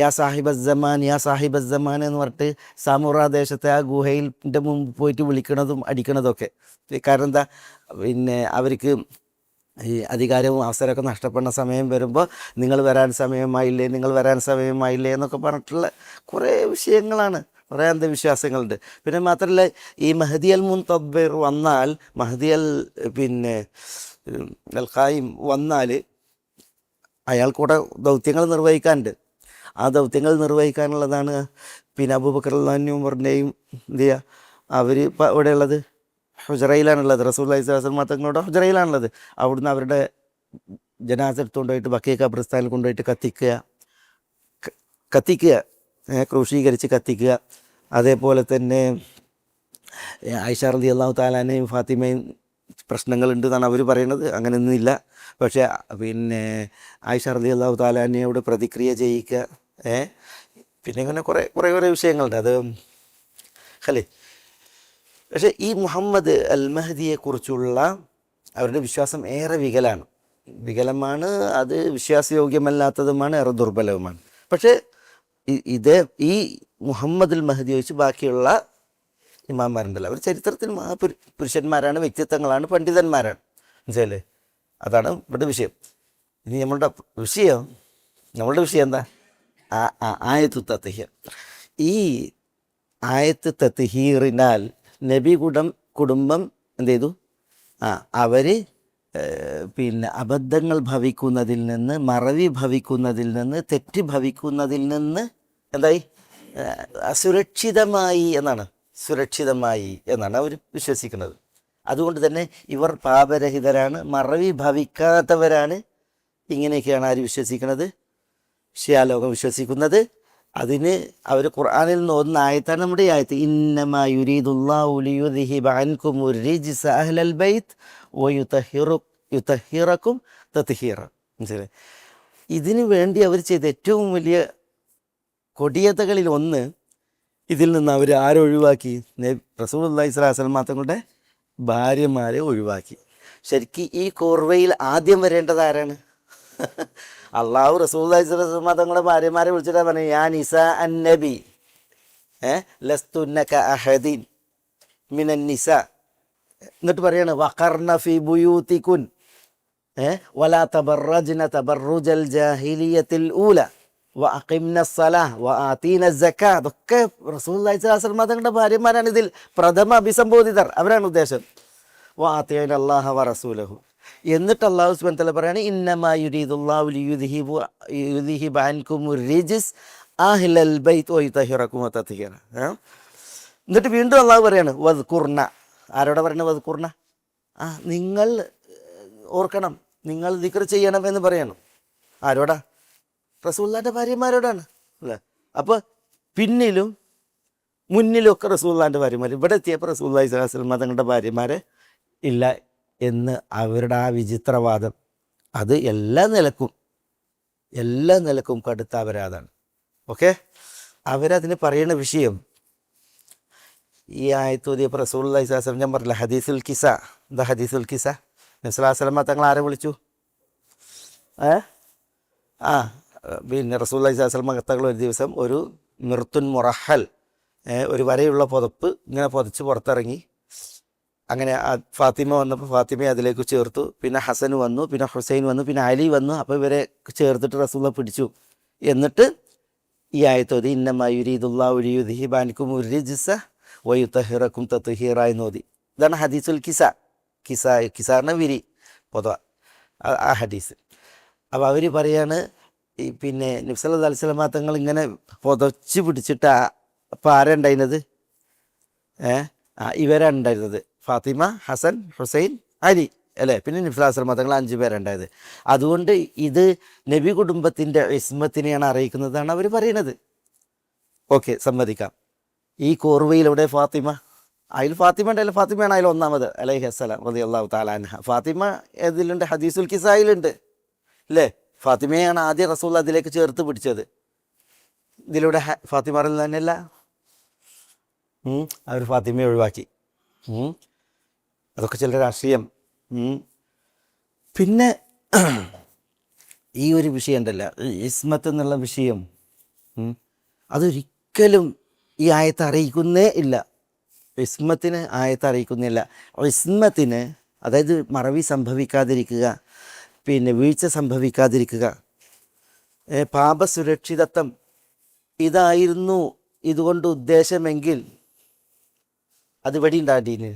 യാ സാഹിബസ്സമാൻ എന്ന് പറഞ്ഞിട്ട് സാമുറ ദേശത്തെ ആ ഗുഹയിൻ്റെ മുമ്പ് പോയിട്ട് വിളിക്കണതും അടിക്കണതൊക്കെ. കാരണം എന്താ? അവർക്ക് ഈ അധികാരവും അവസരമൊക്കെ നഷ്ടപ്പെടുന്ന സമയം വരുമ്പോൾ നിങ്ങൾ വരാൻ സമയമായില്ലേ എന്നൊക്കെ പറഞ്ഞിട്ടുള്ള കുറേ വിഷയങ്ങളാണ്, കുറേ അന്ധവിശ്വാസങ്ങളുണ്ട്. പിന്നെ മാത്രമല്ല, ഈ മഹദി അൽ മുൻതദ്ദിർ വന്നാൽ, മഹദി അൽ ഖായിം വന്നാൽ അയാൾക്കൂടെ ദൗത്യങ്ങൾ നിർവഹിക്കാനുണ്ട്. ആ ദൗത്യങ്ങൾ നിർവഹിക്കാനുള്ളതാണ് അബൂബക്കർ റളിയല്ലാഹു ഉമറിൻ്റെയും എന്ത് ചെയ്യുക, അവർ ഇപ്പോൾ എവിടെയുള്ളത്? ഹുജറയിലാണുള്ളത്. റസൂലുള്ളാഹി സ്വല്ലല്ലാഹു അലൈഹി വസല്ലം തങ്ങളുടെ ഹുജറയിലാണുള്ളത്. അവിടുന്ന് അവരുടെ ജനാസ എടുത്തുകൊണ്ടുപോയിട്ട് ബഖീ ഖബർസ്ഥാനിൽ കൊണ്ടുപോയിട്ട് കത്തിക്കുക, ക്രൂശീകരിച്ച് കത്തിക്കുക. അതേപോലെ തന്നെ ആയിഷ റളിയല്ലാഹു തആലയും ഫാത്തിമയും പ്രശ്നങ്ങളുണ്ട് എന്നാണ് അവർ പറയുന്നത്. അങ്ങനെയൊന്നുമില്ല. പക്ഷേ ആയിഷ റളിയല്ലാഹു തആലയോട് പ്രതിക്രിയ ചെയ്യിക്കുക, പിന്നെ ഇങ്ങനെ കുറേ വിഷയങ്ങളുണ്ട്. അത് അല്ലേ? പക്ഷേ ഈ മുഹമ്മദ് അൽ മഹദിയെക്കുറിച്ചുള്ള അവരുടെ വിശ്വാസം ഏറെ വികലമാണ്. അത് വിശ്വാസയോഗ്യമല്ലാത്തതുമാണ്, ഏറെ ദുർബലവുമാണ്. പക്ഷേ ഈ മുഹമ്മദ് അൽ മഹദി വെച്ച് ബാക്കിയുള്ള ഇമാന്മാരുണ്ടല്ലോ, അവർ ചരിത്രത്തിൽ പുരുഷന്മാരാണ്, വ്യക്തിത്വങ്ങളാണ്, പണ്ഡിതന്മാരാണ്. മനസ്സിലല്ലേ? അതാണ് ഇവിടെ വിഷയം. ഇനി നമ്മളുടെ വിഷയം എന്താ? ആയത്തു തത്ഹീർ. ഈ ആയത്ത് തത്ഹീറിനാൽ നബി കുടുംബം എന്ത് ചെയ്തു? അവർ അബദ്ധങ്ങൾ ഭവിക്കുന്നതിൽ നിന്ന്, മറവി ഭവിക്കുന്നതിൽ നിന്ന്, തെറ്റ് ഭവിക്കുന്നതിൽ നിന്ന് എന്തായി? സുരക്ഷിതമായി എന്നാണ് അവർ വിശ്വസിക്കുന്നത്. അതുകൊണ്ട് തന്നെ ഇവർ പാപരഹിതരാണ്, മറവി ഭവിക്കാത്തവരാണ്. ഇങ്ങനെയൊക്കെയാണ് ആര് വിശ്വസിക്കുന്നത്? ഷിയാലോകം വിശ്വസിക്കുന്നത്. അതിന് അവർ ഖുർആനിൽ നിന്ന് ഓതുന്ന ആയത്താണ് നമ്മുടെ ആയത്ത്. ഇന്നമാ യുരീദുല്ലാഹു ലിയുദ്ഹിബ അൻകുമുർ റിജ്സ അഹ്ലൽ ബൈത്ത് വയുതഹിറക്കും തത്ഹീറ. മനസ്സിലായി? ഇതിനു വേണ്ടി അവർ ചെയ്ത ഏറ്റവും വലിയ കൊടിയതകളിൽ ഒന്ന്, ഇതിൽ നിന്ന് അവർ ആരൊഴിവാക്കി? റസൂലുള്ളാഹി സ്വല്ലല്ലാഹു അലൈഹി വസല്ലം തങ്ങളുടെ ഭാര്യമാരെ ഒഴിവാക്കി. ശരിക്കും ഈ കോർവയിൽ ആദ്യം വരേണ്ടത് ആരാണ്? അള്ളാഹു റസൂലുള്ളാഹി സ്വല്ലല്ലാഹു അലൈഹി വസല്ലം തങ്ങളുടെ ഭാര്യമാരെ വിളിച്ചിട്ടാ പറഞ്ഞു, യാ നിസാ അന്നബി ലസ്തുന്ന കഅഹദിൻ മിനൻ നിസാ. എന്നിട്ട് പറയാണ് വഖർന ഫീ ബുയൂതികുൻ വലാ തബറജ്ന തബറുജൽ ജാഹിലിയത്തിൽ ഊല വഅഖിംന സ്വലാഹ് വആതീന സക്കാ. അതൊക്കെ റസൂലുള്ളാഹി സ്വല്ലല്ലാഹു അലൈഹി വസല്ലം തങ്ങളുടെ ഭാര്യമാരാണ്. ഇതിൽ പ്രഥമ അഭിസംബോധിതർ അവരാണ് ഉദ്ദേശം. വഅതീന അല്ലാഹ വറസൂലഹു. എന്നിട്ട് അല്ലാഹു സുബ്ഹാനഹു വ തആല പറയാണ് ഇന്നമാ യുരീദുല്ലാഹു ലിയുദ്ഹിബ അൻകുമുർ റിജ്സ് അഹ്ലൽ ബൈത്ത് വയുതഹിറക്കും തത്ഹീറ. എന്നിട്ട് വീണ്ടും അള്ളാഹു പറയാണ് വദ്കുർന. ആരോടാ പറയുന്നത് വദ്കുർന? നിങ്ങൾ ഓർക്കണം, നിങ്ങൾ ദിക്ർ ചെയ്യണം എന്ന് പറയണം. ആരോടാ? റസൂലുള്ളാഹിൻ്റെ ഭാര്യമാരോടാണ് അല്ലേ? അപ്പോൾ പിന്നിലും മുന്നിലും ഒക്കെ റസൂലുള്ളാഹിൻ്റെ ഭാര്യമാർ. ഇവിടെ എത്തിയപ്പോൾ റസൂലുള്ളാഹി സ്വല്ലല്ലാഹു അലൈഹി വസല്ലം തങ്ങളുടെ ഭാര്യമാരെ ഇല്ല എന്ന് അവരുടെ ആ വിചിത്രവാദം, അത് എല്ലാ നിലക്കും കടുത്ത അപരാധമാണ്. ഓക്കെ, അവരതിന് പറയുന്ന വിഷയം ഈ ആയത്തോതിയപ്പോൾ റസൂലുള്ളാഹി സ്വല്ലല്ലാഹു അലൈഹി വസല്ലം, ഞാൻ പറഞ്ഞില്ല ഹദീസുൽ കിസ. എന്താ ഹദീസുൽ കിസ? നബി സല്ലല്ലാഹു അലൈഹി വസല്ലം തങ്ങൾ ആരെ വിളിച്ചു? പിന്നെ റസൂലുള്ളാഹി സ്വല്ലല്ലാഹു അലൈഹി വസല്ലം തങ്ങൾ ഒരു ദിവസം ഒരു മിർത്തുൻ മുറഹൽ, ഒരു വരയുള്ള പുതപ്പ് ഇങ്ങനെ പുതച്ച് പുറത്തിറങ്ങി. അങ്ങനെ ഫാത്തിമ വന്നപ്പോൾ ഫാത്തിമയെ അതിലേക്ക് ചേർത്തു. പിന്നെ ഹസൻ വന്നു, പിന്നെ ഹുസൈൻ വന്നു, പിന്നെ അലി വന്നു. അപ്പോൾ ഇവരെ ചേർത്തിട്ട് റസൂലുള്ളാഹി പിടിച്ചു. എന്നിട്ട് ഈ ആയത്തോതി ഇന്നമാ യുരീദുല്ലാഹു ലിയുദ്ഹിബ അൻകും ഉർരിജ്സ വയുതഹിറക്കും തത്ഹീറ എന്നോതി. ഇതാണ് ഹദീസുൽ കിസ. കിസാറിന് വിരി പൊതുവ ആ ഹദീസ്. അപ്പോൾ അവർ പറയാണ് പിന്നെ നബി സല്ലല്ലാഹു അലൈഹി വസല്ലം തങ്ങൾ ഇങ്ങനെ പുതച്ച് പിടിച്ചിട്ട് അപ്പോൾ ആരാ ഉണ്ടായിരുന്നത്? ഇവരാണ് ഉണ്ടായിരുന്നത്, ഫാത്തിമ, ഹസൻ, ഹുസൈൻ, അലി അല്ലേ? പിന്നെ നബി സല്ലല്ലാഹു അലൈഹി വസല്ലം തങ്ങൾ 5 പേരുണ്ടായത്. അതുകൊണ്ട് ഇത് നബി കുടുംബത്തിൻ്റെ ഇസ്മത്തിനെയാണ് അറിയിക്കുന്നതാണ് അവർ പറയുന്നത്. ഓക്കെ, സമ്മതിക്കാം. ഈ കോർവയിലൂടെ ഫാത്തിമ, അതിൽ ഫാത്തിമ ഉണ്ടല്ലോ, ഫാത്തിമയാണ് അതിൽ ഒന്നാമത് അലൈഹിസ്സലാം റളിയല്ലാഹു തആല അൻഹ. ഫാത്തിമ ഏതിലുണ്ട്? ഹദീസുൽ കിസായിലുണ്ട് അല്ലേ? ഫാത്തിമയാണ് ആദ്യം റസൂൽ അതിലേക്ക് ചേർത്ത് പിടിച്ചത്. ഇതിലൂടെ ഫാത്തിമ തന്നെയല്ല, അവർ ഫാത്തിമയെ ഒഴിവാക്കി. അതൊക്കെ ചില രാഷ്ട്രീയം. പിന്നെ ഈ ഒരു വിഷയം ഉണ്ടല്ല, ഇസ്മത്ത് എന്നുള്ള വിഷയം, അതൊരിക്കലും ഈ ആയത്ത് അറിയിക്കുന്നേ ഇല്ല. ഇസ്മത്തിന് ആയത്ത് അറിയിക്കുന്നില്ല. ഇസ്മത്തിന്, അതായത് മറവി സംഭവിക്കാതിരിക്കുക, പിന്നെ വീഴ്ച സംഭവിക്കാതിരിക്കുക, പാപസുരക്ഷിതത്വം, ഇതായിരുന്നു ഇതുകൊണ്ട് ഉദ്ദേശമെങ്കിൽ അത് ഇവിടെ ഉണ്ടാകീന്.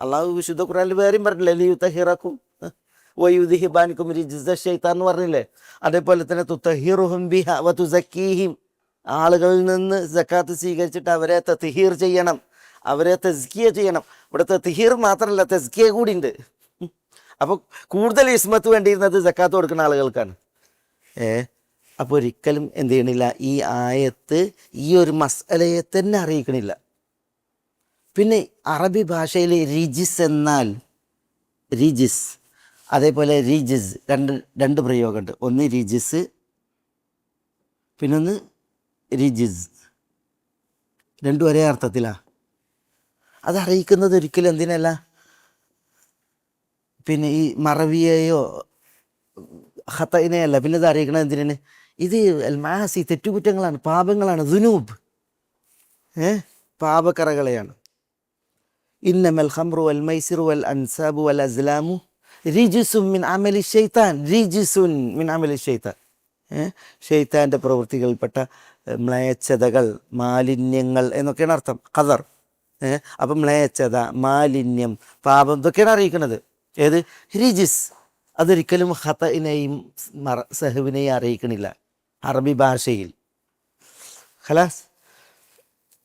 അള്ളാഹു വിശുദ്ധ ഖുർആനിൽ വേറെയും പറഞ്ഞില്ലേ, ലിയുതഹിറക്കും വയുദ്ഹിബാൻകും റിജ്സ ശൈത്താൻ എന്ന് പറഞ്ഞില്ലേ? അതേപോലെ തന്നെ തുതഹിറുഹും ബിഹ വതുസക്കീഹിം, ആളുകളിൽ നിന്ന് സക്കാത്ത് സ്വീകരിച്ചിട്ട് അവരെ തത്ഹീർ ചെയ്യണം, അവരെ തസ്കിയ ചെയ്യണം. ഇവിടെ തത്ഹീർ മാത്രമല്ല, തസ്കിയ കൂടി ഉണ്ട്. അപ്പോൾ കൂടുതൽ ഇസ്മത്ത് വേണ്ടിയിരുന്നത് സക്കാത്ത് കൊടുക്കുന്ന ആളുകൾക്കാണ്. അപ്പോൾ ഒരിക്കലും എന്ത് ചെയ്യണില്ല, ഈ ആയത്ത് ഈ ഒരു മസ്അലയെ തന്നെ അറിയിക്കണില്ല. പിന്നെ അറബി ഭാഷയിൽ റിജിസ് എന്നാൽ റിജിസ്, അതേപോലെ റിജിസ്, രണ്ട് പ്രയോഗമുണ്ട്. ഒന്ന് റിജിസ്, പിന്നൊന്ന് റിജിസ്. രണ്ടും ഒരേ അർത്ഥത്തിലാണ്. അതറിയിക്കുന്നത് ഒരിക്കലും എന്തിനല്ല, പിന്നെ ഈ മറവിയെയോ ഖതഇനെയല്ല. പിന്നെ ഇത് അറിയിക്കണത് എന്തിനാണ്? ഇത് മാസി, തെറ്റുകുറ്റങ്ങളാണ്, പാപങ്ങളാണ്, ദുനൂബ്, പാപക്കറകളെയാണ്. ഇന്നമൽ ഖംറു വൽ മൈസിറു വൽ അൻസാബു വൽ അസ്ലാമു റിജിസുൻ മിൻ അമലി ശൈത്താൻ, റിജിസുൻ മിൻ അമലി ശൈത്താൻ. ഷെയ്ത്താൻ്റെ പ്രവൃത്തികൾപ്പെട്ട മ്ലേച്ഛതകൾ, മാലിന്യങ്ങൾ എന്നൊക്കെയാണ് അർത്ഥം. ഖദർ. അപ്പം മ്ലേച്ഛത, മാലിന്യം, പാപം ഇതൊക്കെയാണ് അറിയിക്കുന്നത്. ഏത്? റിജിസ്. അതൊരിക്കലും ഖതഇനെയും സഹവിനെയും അറിയിക്കണില്ല അറബി ഭാഷയിൽ. ഖലാസ്.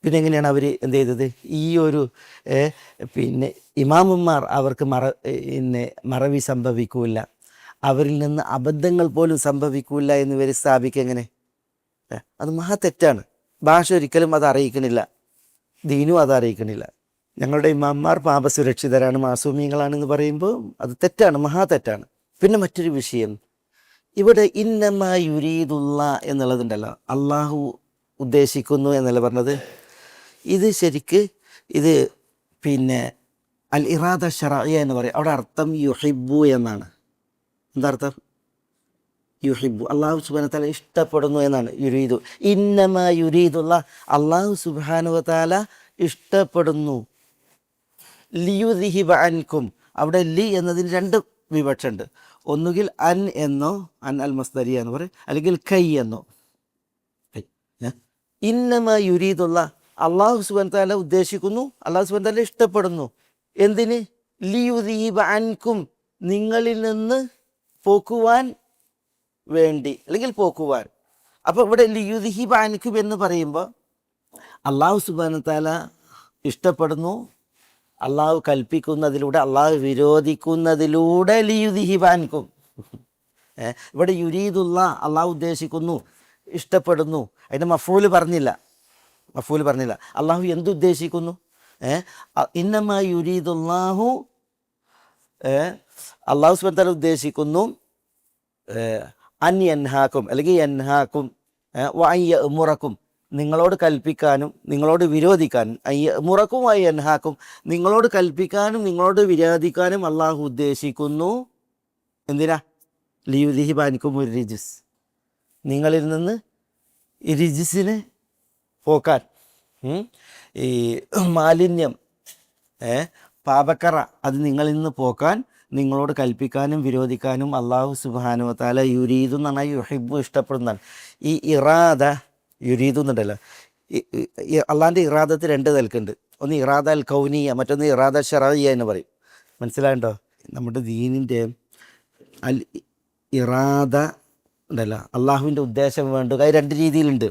പിന്നെ എങ്ങനെയാണ് അവർ എന്ത് ചെയ്തത്? ഈ ഒരു പിന്നെ ഇമാമുമാർ അവർക്ക് മറവി സംഭവിക്കൂല, അവരിൽ നിന്ന് അബദ്ധങ്ങൾ പോലും സംഭവിക്കൂല എന്ന് ഇവർ സ്ഥാപിക്കുക എങ്ങനെ? അത് മഹാ തെറ്റാണ്. ഭാഷ ഒരിക്കലും അത് അറിയിക്കണില്ല, ദീനും അത് അറിയിക്കണില്ല. ഞങ്ങളുടെ ഇമാമ്മാർ പാപസുരക്ഷിതരാണ്, മാസൂമിയങ്ങളാണെന്ന് പറയുമ്പോൾ അത് തെറ്റാണ്, മഹാ തെറ്റാണ്. പിന്നെ മറ്റൊരു വിഷയം, ഇവിടെ ഇന്നമാ യുരീദുള്ള എന്നുള്ളതുണ്ടല്ലോ, അള്ളാഹു ഉദ്ദേശിക്കുന്നു എന്നല്ല പറഞ്ഞത്. ഇത് ശരിക്ക് ഇത് പിന്നെ അൽ ഇറാദ ശറഇയ്യ എന്ന് പറയും. അവിടെ അർത്ഥം യുഹിബ്ബു എന്നാണ്. എന്താ അർത്ഥം? യുഹിബ്ബു, അള്ളാഹു സുബ്ഹാനഹു വ തആല ഇഷ്ടപ്പെടുന്നു എന്നാണ്. യുരീദു, ഇന്നമാ യുരീദുള്ള, അള്ളാഹു സുബ്ഹാനഹു വ തആല ഇഷ്ടപ്പെടുന്നു. ലിയുദ്ഹിബ അൻകും, അവിടെ ലി എന്നതിന് 2 വിവക്ഷയുണ്ട്. ഒന്നുകിൽ അൻ എന്നോ, അൻ അൽ മസ്ദരിയ എന്ന് പറയും, അല്ലെങ്കിൽ കൈ എന്നോ. ഇന്നമാ യുരീദുള്ള, അള്ളാഹു സുബ്ഹാനഹു വ തആല ഉദ്ദേശിക്കുന്നു, അള്ളാഹു സുബ്ഹാനഹു വ തആല ഇഷ്ടപ്പെടുന്നു. എന്തിന്? ലിയുദ്ഹിബ അൻകും, നിങ്ങളിൽ നിന്ന് പോക്കുവാൻ വേണ്ടി, അല്ലെങ്കിൽ പോക്കുവാൻ. അപ്പോൾ ഇവിടെ ലിയുദ്ഹിബ അൻകും എന്ന് പറയുമ്പോൾ അള്ളാഹു സുബ്ഹാനഹു വ തആല ഇഷ്ടപ്പെടുന്നു, അള്ളാഹു കൽപ്പിക്കുന്നതിലൂടെ അള്ളാഹു വിരോധിക്കുന്നതിലൂടെ ലിയുദിഹിബാൻകും. ഇവിടെ യുരീദുള്ള അള്ളാഹു ഉദ്ദേശിക്കുന്നു, ഇഷ്ടപ്പെടുന്നു. അതിൻ്റെ മഫൂല് പറഞ്ഞില്ല. അള്ളാഹു എന്തുദ്ദേശിക്കുന്നു? ഇന്നമാ യുരീദുല്ലാഹു, അള്ളാഹു സുബ്ഹാനഹു വ തആല ഉദ്ദേശിക്കുന്നു അൻ യൻഹാക്കും, അല്ലെങ്കിൽ യൻഹാക്കും വഅയ്യമുറക്കും, നിങ്ങളോട് കൽപ്പിക്കാനും നിങ്ങളോട് വിരോധിക്കാനും. അയ്യമുറക്കും വഅയ്യൻഹാക്കും, നിങ്ങളോട് കൽപ്പിക്കാനും നിങ്ങളോട് വിരോധിക്കാനും അള്ളാഹു ഉദ്ദേശിക്കുന്നു. എന്തിനാ? ലിയുദിഹിബാൻകും റിജിസ്, നിങ്ങളിൽ നിന്ന് ഈ റിജിസിനെ പോക്കാൻ, ഈ മാലിന്യം, പാപക്കറ, അത് നിങ്ങളിൽ നിന്ന് പോക്കാൻ നിങ്ങളോട് കൽപ്പിക്കാനും വിരോധിക്കാനും അള്ളാഹു സുബ്ഹാനഹു വ തആല യുരീദു എന്ന് പറഞ്ഞാൽ യുഹിബ്ബു, ഇഷ്ടപ്പെടുന്നതാണ്. ഈ ഇറാദ യുരീദു എന്നുണ്ടല്ലോ, അള്ളാഹിൻ്റെ ഇറാദത്ത് രണ്ട് നിലക്കുണ്ട്. ഒന്ന് ഇറാദ അൽ കൗനിയ, മറ്റൊന്ന് ഇറാദ ശറഇയ്യ എന്ന് പറയും. മനസ്സിലായല്ലോ? നമ്മുടെ ദീനിൻ്റെ അൽ ഇറാദ ഉണ്ടല്ലോ, അള്ളാഹുവിൻ്റെ ഉദ്ദേശം വേണ്ടത്, അത് രണ്ട് രീതിയിലുണ്ട്.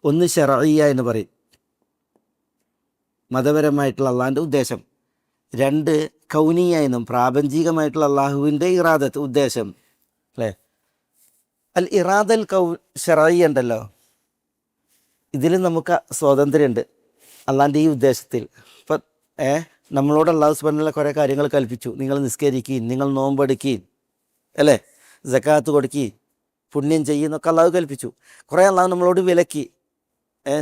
ഒന്ന് ശറഇയ്യ എന്ന് പറയും, മതപരമായിട്ടുള്ള അള്ളാഹിൻ്റെ ഉദ്ദേശം. രണ്ട് കൗനിയ എന്നും, പ്രാപഞ്ചികമായിട്ടുള്ള അള്ളാഹുവിൻ്റെ ഇറാദത്ത്, ഉദ്ദേശം. അല്ലേ? അൽ ഇറാദൽ ശറഇയ്യ ഉണ്ടല്ലോ, ഇതിൽ നമുക്ക് സ്വാതന്ത്ര്യമുണ്ട് അള്ളാഹിൻ്റെ ഈ ഉദ്ദേശത്തിൽ. ഇപ്പം നമ്മളോട് അള്ളാഹു സുബ്ഹാനഹു വ തആല കുറേ കാര്യങ്ങൾ കൽപ്പിച്ചു. നിങ്ങൾ നിസ്കരിക്കുകയും, നിങ്ങൾ നോമ്പെടുക്കുകയും, അല്ലേ, സക്കാത്ത് കൊടുക്കുകയും, പുണ്യം ചെയ്യുന്നൊക്കെ അള്ളാഹു കൽപ്പിച്ചു. കുറേ അള്ളാഹു നമ്മളോട് വിലക്കി.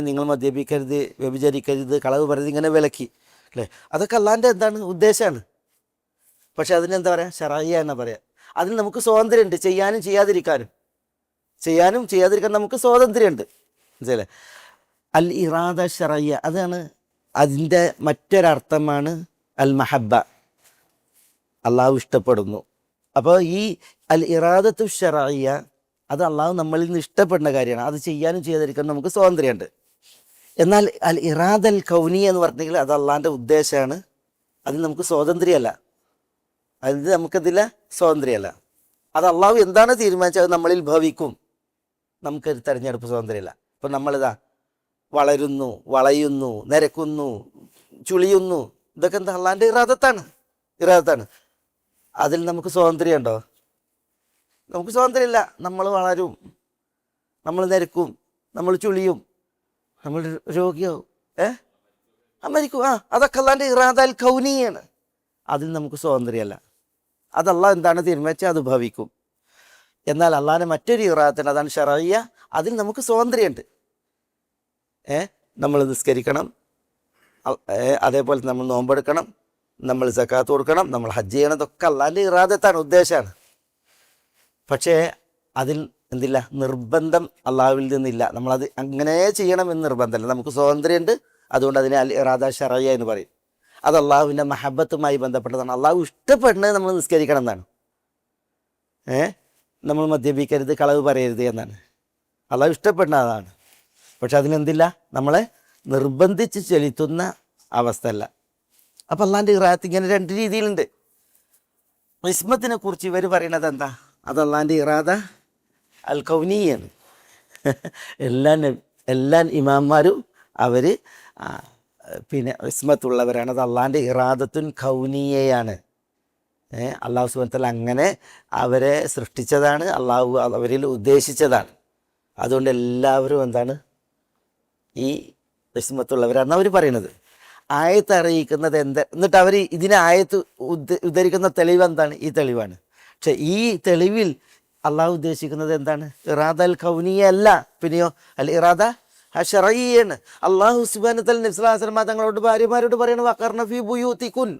നിങ്ങൾ മദ്യപിക്കരുത്, വ്യഭിചരിക്കരുത്, കളവ് പറയരുത്, ഇങ്ങനെ വിലക്കി. അല്ലേ? അതൊക്കെ അള്ളാഹിൻ്റെ എന്താണ്? ഉദ്ദേശമാണ്. പക്ഷെ അതിനെന്താ പറയുക? ശറഇയ്യ എന്നാ പറയുക. അതിന് നമുക്ക് സ്വാതന്ത്ര്യമുണ്ട്, ചെയ്യാനും ചെയ്യാതിരിക്കാൻ നമുക്ക് സ്വാതന്ത്ര്യമുണ്ട്. മനസ്സിലല്ലേ? അൽ ഇറാദ ശറഇയ്യ, അതാണ് അതിൻ്റെ മറ്റൊരർത്ഥമാണ് അൽ മഹബ്ബ, അള്ളാഹു ഇഷ്ടപ്പെടുന്നു. അപ്പോൾ ഈ അൽ ഇറാദത്തു ശറഇയ്യ, അത് അള്ളാഹു നമ്മളിൽ നിന്ന് ഇഷ്ടപ്പെടുന്ന കാര്യമാണ്. അത് ചെയ്യാനും ചെയ്യാതിരിക്കാൻ നമുക്ക് സ്വാതന്ത്ര്യമുണ്ട്. എന്നാൽ അൽ ഇറാദ അൽ കൗനിയ എന്ന് പറഞ്ഞെങ്കിൽ അത് അള്ളാഹിൻ്റെ ഉദ്ദേശമാണ്. അതിൽ നമുക്ക് സ്വാതന്ത്ര്യമല്ല, അത് നമുക്കതില്ല സ്വാതന്ത്ര്യമല്ല. അത് അള്ളാഹു എന്താണ് തീരുമാനിച്ചത് നമ്മളിൽ ഭവിക്കും. നമുക്കൊരു തിരഞ്ഞെടുപ്പ് സ്വാതന്ത്ര്യമല്ല. ഇപ്പം നമ്മളിതാ വളരുന്നു, വളയുന്നു, നിരക്കുന്നു, ചുളിയുന്നു, ഇതൊക്കെ എന്താ? അള്ളാഹിൻ്റെ ഇറാദത്താണ്. അതിൽ നമുക്ക് സ്വാതന്ത്ര്യമുണ്ടോ? നമുക്ക് സ്വാതന്ത്ര്യമില്ല. നമ്മൾ വളരും, നമ്മൾ നിരക്കും, നമ്മൾ ചുളിയും, നമ്മൾ രോഗിയാവും, മരിക്കും. അതൊക്കെ അള്ളാഹിൻ്റെ ഇറാദ അൽ കൗനിയാണ്. അതിൽ നമുക്ക് സ്വാതന്ത്ര്യമല്ല. അത് അള്ളാഹ് എന്താണ് തീരുമാനിച്ചാൽ അത് ഭവിക്കും. എന്നാൽ അള്ളാഹിൻ്റെ മറ്റൊരു ഇറാദത്തിന്, അതാണ് ശറഇയ്യ, അതിൽ നമുക്ക് സ്വാതന്ത്ര്യമുണ്ട്. നമ്മൾ നിസ്കരിക്കണം, അതേപോലെ നമ്മൾ നോമ്പെടുക്കണം, നമ്മൾ സക്കാത്ത് കൊടുക്കണം, നമ്മൾ ഹജ്ജ് ചെയ്യണം, ഇതൊക്കെ അള്ളാഹിൻ്റെ ഇറാദത്താണ്, ഉദ്ദേശമാണ്. പക്ഷേ അതിൽ എന്തില്ല? നിർബന്ധം അള്ളാഹുവിൽ നിന്നില്ല. നമ്മളത് അങ്ങനെ ചെയ്യണമെന്ന് നിർബന്ധമല്ല, നമുക്ക് സ്വാതന്ത്ര്യമുണ്ട്. അതുകൊണ്ട് അതിനെ അൽ ഇറാദ ശറഇയ്യ എന്ന് പറയും. അത് അള്ളാഹുവിൻ്റെ മഹബത്തുമായി ബന്ധപ്പെട്ടതാണ്. അള്ളാഹു ഇഷ്ടപ്പെടുന്നത് നമ്മൾ നിസ്കരിക്കണം എന്നാണ്. നമ്മൾ മദ്യപിക്കരുത്, കളവ് പറയരുത് എന്നാണ് അള്ളാഹു ഇഷ്ടപ്പെടുന്ന അതാണ്. പക്ഷെ അതിനെന്തില്ല? നമ്മളെ നിർബന്ധിച്ച് ചെലുത്തുന്ന അവസ്ഥ അല്ല. അപ്പം അള്ളാഹിൻ്റെ ഇറാദത്ത് ഇങ്ങനെ രണ്ട് രീതിയിലുണ്ട്. ഇസ്മത്തിനെ കുറിച്ച് ഇവർ പറയണത് എന്താ? അത് അള്ളാഹിൻ്റെ ഇറാദ അൽ കൗനിയാണ്. എല്ലാ ഇമാംമാരും അവർ പിന്നെ ഇസ്മത്തുള്ളവരാണ്. അത് അള്ളാഹിൻ്റെ ഇറാദത്തുൻ കൗനിയയാണ്. അള്ളാഹു സുബ്ഹാനഹു വ തആല അങ്ങനെ അവരെ സൃഷ്ടിച്ചതാണ്, അള്ളാഹു അവരിൽ ഉദ്ദേശിച്ചതാണ്. അതുകൊണ്ട് എല്ലാവരും എന്താണ്? ഈ ഇസ്മത്തുള്ളവരാണെന്ന് അവർ പറയുന്നത്. ആയത്ത് അറിയിക്കുന്നത് എന്താ? എന്നിട്ട് അവർ ഇതിനെ ആയത്ത് ഉദ്ധരിക്കുന്ന തെളിവ് എന്താണ്? ഈ തെളിവാണ്. പക്ഷെ ഈ തെളിവിൽ അള്ളാഹു ഉദ്ദേശിക്കുന്നത് എന്താണ്? ഇറാദ അൽ കൗനിയ അല്ല, പിന്നെയോ അൽ ഇറാദ ശറഇയ്യാണ്. അള്ളാഹു സുബ്ഹാനഹു വ തആല നബി സ്വല്ലല്ലാഹു അലൈഹി വസല്ലം തങ്ങളോട് ഭാര്യമാരോട് പറയണത് വഖർന ഫീ ബുയൂതികുൻ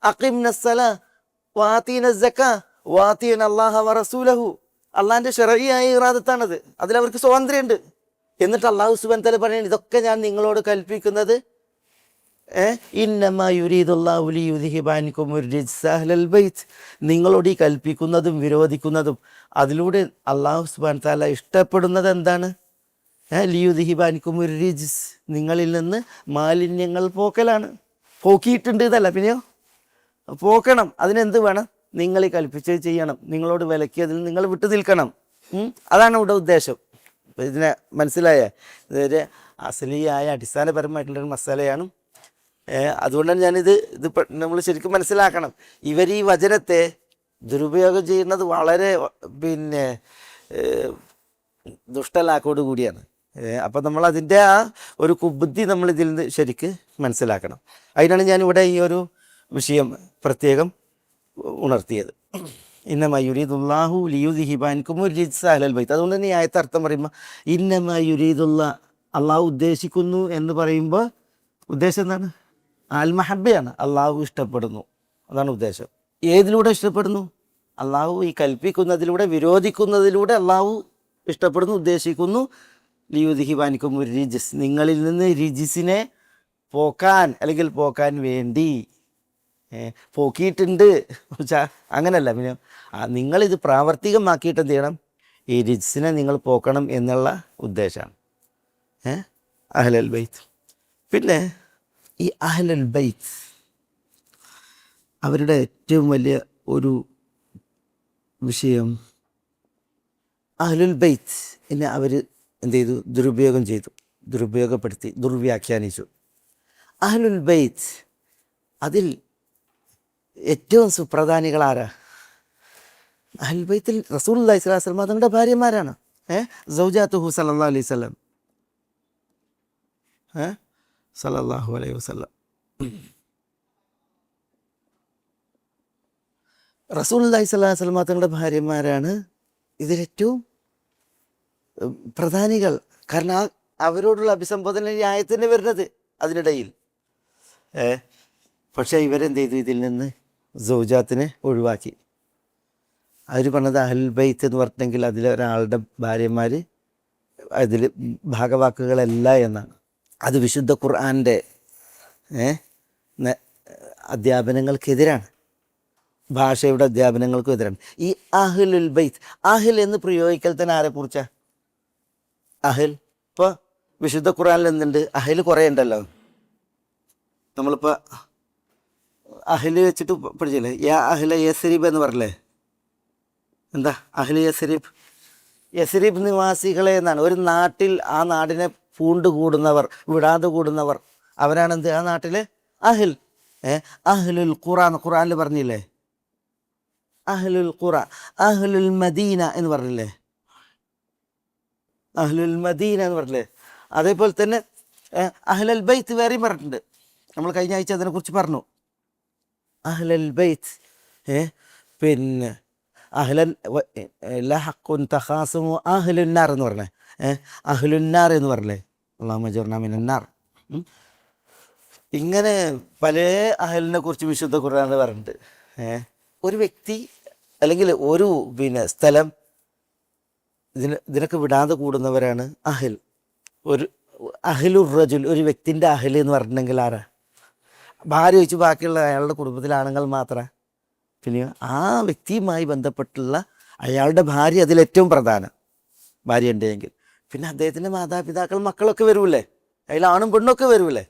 അഖിംനസ്സലാ വാതീന സക്കാ വാതീന അല്ലാഹ വറസൂലഹു. അള്ളാഹിൻ്റെ ശറഇയായ ഇറാദത്താണത്. അതിലവർക്ക് സ്വാതന്ത്ര്യമുണ്ട്. എന്നിട്ട് അള്ളാഹു സുബ്ഹാനഹു വ തആല പറയുന്നത് ഇതൊക്കെ ഞാൻ നിങ്ങളോട് കൽപ്പിക്കുന്നത് ഇന്നമാ യുരീദുല്ലാഹു ലിയുദ്ഹിബ അൻകും റിജ്സ അഹ്ലൽ ബൈത്ത്, നിങ്ങളോട് ഈ കൽപ്പിക്കുന്നതും വിരോധിക്കുന്നതും അതിലൂടെ അള്ളാഹു സുബ്ഹാനഹു വ തആല ഇഷ്ടപ്പെടുന്നത് എന്താണ്? ലിയുദ്ഹിബ അൻകും റിജ്സ്, നിങ്ങളിൽ നിന്ന് മാലിന്യങ്ങൾ പോക്കലാണ്. പോക്കിയിട്ടുണ്ട് ഇതല്ല, പിന്നെയോ പോക്കണം. അതിനെന്ത് വേണം? നിങ്ങൾ ഈ കൽപ്പിച്ചത് ചെയ്യണം, നിങ്ങളോട് വിലക്കിയതിൽ നിങ്ങൾ വിട്ടു നിൽക്കണം. അതാണ് ഇവിടെ ഉദ്ദേശം. ഇതിനെ മനസ്സിലായ? ഇതൊരു അസലിയായ അടിസ്ഥാനപരമായിട്ടുള്ളൊരു മസാലയാണ്. അതുകൊണ്ടാണ് ഞാനിത് നമ്മൾ ശരിക്കും മനസ്സിലാക്കണം. ഇവർ ഈ വചനത്തെ ദുരുപയോഗം ചെയ്യുന്നത് വളരെ പിന്നെ ദുഷ്ടലാക്കോട് കൂടിയാണ്. അപ്പം നമ്മൾ അതിൻ്റെ ആ ഒരു കുബുദ്ധി നമ്മൾ ഇതിൽ നിന്ന് ശരിക്ക് മനസ്സിലാക്കണം. അതിനാണ് ഞാനിവിടെ ഈ ഒരു വിഷയം പ്രത്യേകം ഉണർത്തിയത്. ഇന്നമ യുരീദുല്ലാഹു ലിയുദ്ഹിബാൻകും റിജ്സ അഹ്ലൽ ബൈത്ത്. അതുകൊണ്ട് തന്നെ ഈ ആയത്തെ അർത്ഥം പറയുമ്പോൾ ഇന്നമ യുരീദുല്ല, അള്ളാഹു ഉദ്ദേശിക്കുന്നു എന്ന് പറയുമ്പോൾ ഉദ്ദേശം എന്താണ്? അൽ മഹബ്ബയാണ്. അള്ളാഹു ഇഷ്ടപ്പെടുന്നു, അതാണ് ഉദ്ദേശം. ഏതിലൂടെ ഇഷ്ടപ്പെടുന്നു? അള്ളാഹു ഈ കൽപ്പിക്കുന്നതിലൂടെ, വിരോധിക്കുന്നതിലൂടെ അള്ളാഹു ഇഷ്ടപ്പെടുന്നു, ഉദ്ദേശിക്കുന്നു. ലിയുദ്ഹിബാൻകും റിജിസ്, നിങ്ങളിൽ നിന്ന് റിജിസിനെ പോക്കാൻ, അല്ലെങ്കിൽ പോക്കാൻ വേണ്ടി. പോക്കിയിട്ടുണ്ട് അങ്ങനല്ല, പിന്നെ നിങ്ങളിത് പ്രാവർത്തികമാക്കിയിട്ട് എന്ത് ചെയ്യണം? ഈ റിജിസിനെ നിങ്ങൾ പോക്കണം എന്നുള്ള ഉദ്ദേശമാണ് അഹ്ലൽ ബൈത്ത്. പിന്നെ ഈ അഹ്ലൽ ബൈത്ത് അവരുടെ ഏറ്റവും വലിയ ഒരു വിഷയം, അഹ്ലുൽ ബൈത്ത് എന്നെ അവർ എന്ത് ചെയ്തു? ദുരുപയോഗം ചെയ്തു, ദുരുപയോഗപ്പെടുത്തി, ദുർവ്യാഖ്യാനിച്ചു. അഹ്ലുൽ ബൈത്ത് അതിൽ ഏറ്റവും സുപ്രധാനികളാരാ? അഹ്ലുൽ ബൈത്തിൽ റസൂലുള്ളാഹി സ്വല്ലല്ലാഹു അലൈഹി വസല്ലം തങ്ങളുടെ ഭാര്യമാരാണ്. സൗജാത്തുഹു സല്ലല്ലാഹു അലൈഹി വസല്ലം, സല്ലല്ലാഹു അലൈഹി വസല്ലം. റസൂലുള്ളാഹി സ്വല്ലല്ലാഹു അലൈഹി വസല്ലം തങ്ങളുടെ ഭാര്യമാരാണ് ഇതിലേറ്റവും പ്രധാനികൾ. കാരണം അവരോടുള്ള അഭിസംബോധന ഈ ആയത്തിന് വരുന്നത് അതിനിടയിൽ. പക്ഷേ ഇവരെന്ത് ചെയ്തു? ഇതിൽ നിന്ന് സൗജാത്തിനെ ഒഴിവാക്കി. അവർ പറഞ്ഞത് അഹ്ലുൽ ബൈത്ത് എന്ന് പറഞ്ഞിട്ടുണ്ടെങ്കിൽ അതിലൊരാളുടെ ഭാര്യമാർ അതിൽ ഭാഗവാക്കുകളല്ല എന്നാണ്. അത് വിശുദ്ധ ഖുർആൻ്റെ അധ്യാപനങ്ങൾക്കെതിരാണ്, ഭാഷയുടെ അധ്യാപനങ്ങൾക്കും എതിരാണ്. ഈ അഹ്ലുൽ ബൈത്ത്, അഹ്ൽ എന്ന് പ്രയോഗിക്കൽ തന്നെ ആരെക്കുറിച്ചാണ്? അഹ്ൽ. ഇപ്പോൾ വിശുദ്ധ ഖുർആനിൽ എന്തുണ്ട്? അഹ്ൽ കുറേ ഉണ്ടല്ലോ. നമ്മളിപ്പോൾ അഹ്ൽ വെച്ചിട്ട് പഠിച്ചില്ലേ? യാ അഹ്ല യസ്രിബ് എന്ന് പറഞ്ഞില്ലേ? എന്താ അഹ്ൽ യസ്രിബ്? യസ്രിബ് നിവാസികളെ എന്നാണ്. ഒരു നാട്ടിൽ ആ നാടിനെ പൂണ്ടുകൂടുന്നവർ, വിടാതെ കൂടുന്നവർ, അവരാണെന്ത്? ആ നാട്ടിലെ അഹ്ൽ. അഹ്ലുൽ ഖുറ എന്ന് ഖുർആനിൽ പറഞ്ഞില്ലേ? അഹ്ലുൽ ഖുറ, അഹ്ലുൽ മദീന എന്ന് പറഞ്ഞില്ലേ? അഹ്ലുൽ മദീന എന്ന് പറഞ്ഞില്ലേ? അതേപോലെ തന്നെ അഹ്ലൽ ബൈത്ത് വേറെയും പറഞ്ഞിട്ടുണ്ട്. നമ്മൾ കഴിഞ്ഞ ആഴ്ച അതിനെക്കുറിച്ച് പറഞ്ഞു. അഹ്ലൽ ബൈത്ത് പിന്നെ അഹ്ലൻ ലഹഖുൻ തഖാസുമു അഹ്ലുന്നാർ എന്ന് പറഞ്ഞേ. അഹ്ലുന്നാർ എന്ന് പറഞ്ഞില്ലേ? അല്ലാഹുമ്മ അജ്ർനാ മിനന്നാർ. ഇങ്ങനെ പല അഹ്ലിനെ കുറിച്ച് വിശുദ്ധ ഖുർആനിൽ പറഞ്ഞിട്ടുണ്ട്. ഒരു വ്യക്തി അല്ലെങ്കിൽ ഒരു സ്ഥലം ഇതിനൊക്കെ വിടാതെ കൂടുന്നവരാണ് അഹ്ൽ. ഒരു അഹ്ലുർ റജുൽ, ഒരു വ്യക്തിൻ്റെ അഹ്ൽ എന്ന് പറഞ്ഞിട്ടുണ്ടെങ്കിൽ ആരാ? ഭാര്യ വെച്ച് ബാക്കിയുള്ള അയാളുടെ കുടുംബത്തിലെ ആണുങ്ങൾ മാത്രമേ. പിന്നെ ആ വ്യക്തിയുമായി ബന്ധപ്പെട്ടുള്ള അയാളുടെ ഭാര്യ അതിലേറ്റവും പ്രധാനം, ഭാര്യ ഉണ്ടെങ്കിൽ. പിന്നെ അദ്ദേഹത്തിൻ്റെ മാതാപിതാക്കൾ, മക്കളൊക്കെ വരൂല്ലേ? അതിൽ ആണും പെണ്ണൊക്കെ വരൂല്ലേ?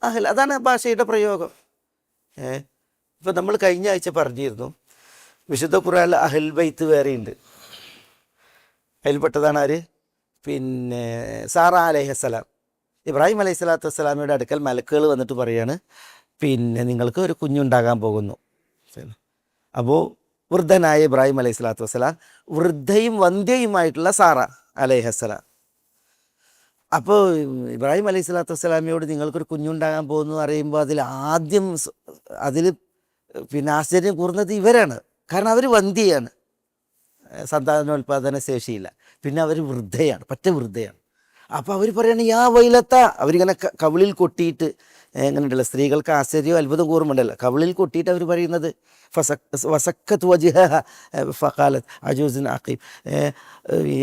അഹ്ൽ, അതാണ് ഭാഷയുടെ പ്രയോഗം. ഇപ്പം നമ്മൾ കഴിഞ്ഞ ആഴ്ച പറഞ്ഞിരുന്നു, വിശുദ്ധ ഖുർആനിൽ അഹ്ലുൽ ബൈത്ത് വേറെയുണ്ട്. അതിൽപ്പെട്ടതാണ് ആര്? പിന്നെ സാറ അലൈഹിസ്സലാം. ഇബ്രാഹിം അലൈഹി സ്വലാത്തു വസ്സലാമയുടെ അടുക്കൽ മലക്കുകൾ വന്നിട്ട് പറയാണ്, പിന്നെ നിങ്ങൾക്ക് ഒരു കുഞ്ഞുണ്ടാകാൻ പോകുന്നു. അപ്പോൾ വൃദ്ധനായ ഇബ്രാഹിം അലൈഹി സ്വലാത്തു വസ്സലാം, വൃദ്ധയും വന്ധ്യയുമായിട്ടുള്ള സാറ അലൈഹിസ്സലാം. അപ്പോൾ ഇബ്രാഹിം അലൈഹി സ്വലാത്തു വസ്സലാമയോട് നിങ്ങൾക്കൊരു കുഞ്ഞുണ്ടാകാൻ പോകുന്നു പറയുമ്പോൾ അതിൽ പിന്നെ ആശ്ചര്യം കൂറുന്നത് ഇവരാണ്. കാരണം അവർ വന്ധ്യയാണ്, സന്താനോൽപാദന ശേഷിയില്ല. പിന്നെ അവർ വൃദ്ധയാണ്, പറ്റ വൃദ്ധയാണ്. അപ്പോൾ അവർ പറയാണ് യാ വൈലത്ത. അവരിങ്ങനെ കവിളിൽ കൊട്ടിയിട്ട്, എങ്ങനെയുണ്ടല്ലോ, സ്ത്രീകൾക്ക് ആശ്ചര്യവും അത്ഭുതം കൂറുമുണ്ടല്ലോ, കവിളിൽ കൊട്ടിയിട്ട് അവർ പറയുന്നത് വസക്കത്ത് വജിഹഹ ഫഖാലത്ത് അജൂസിൻ അഖീം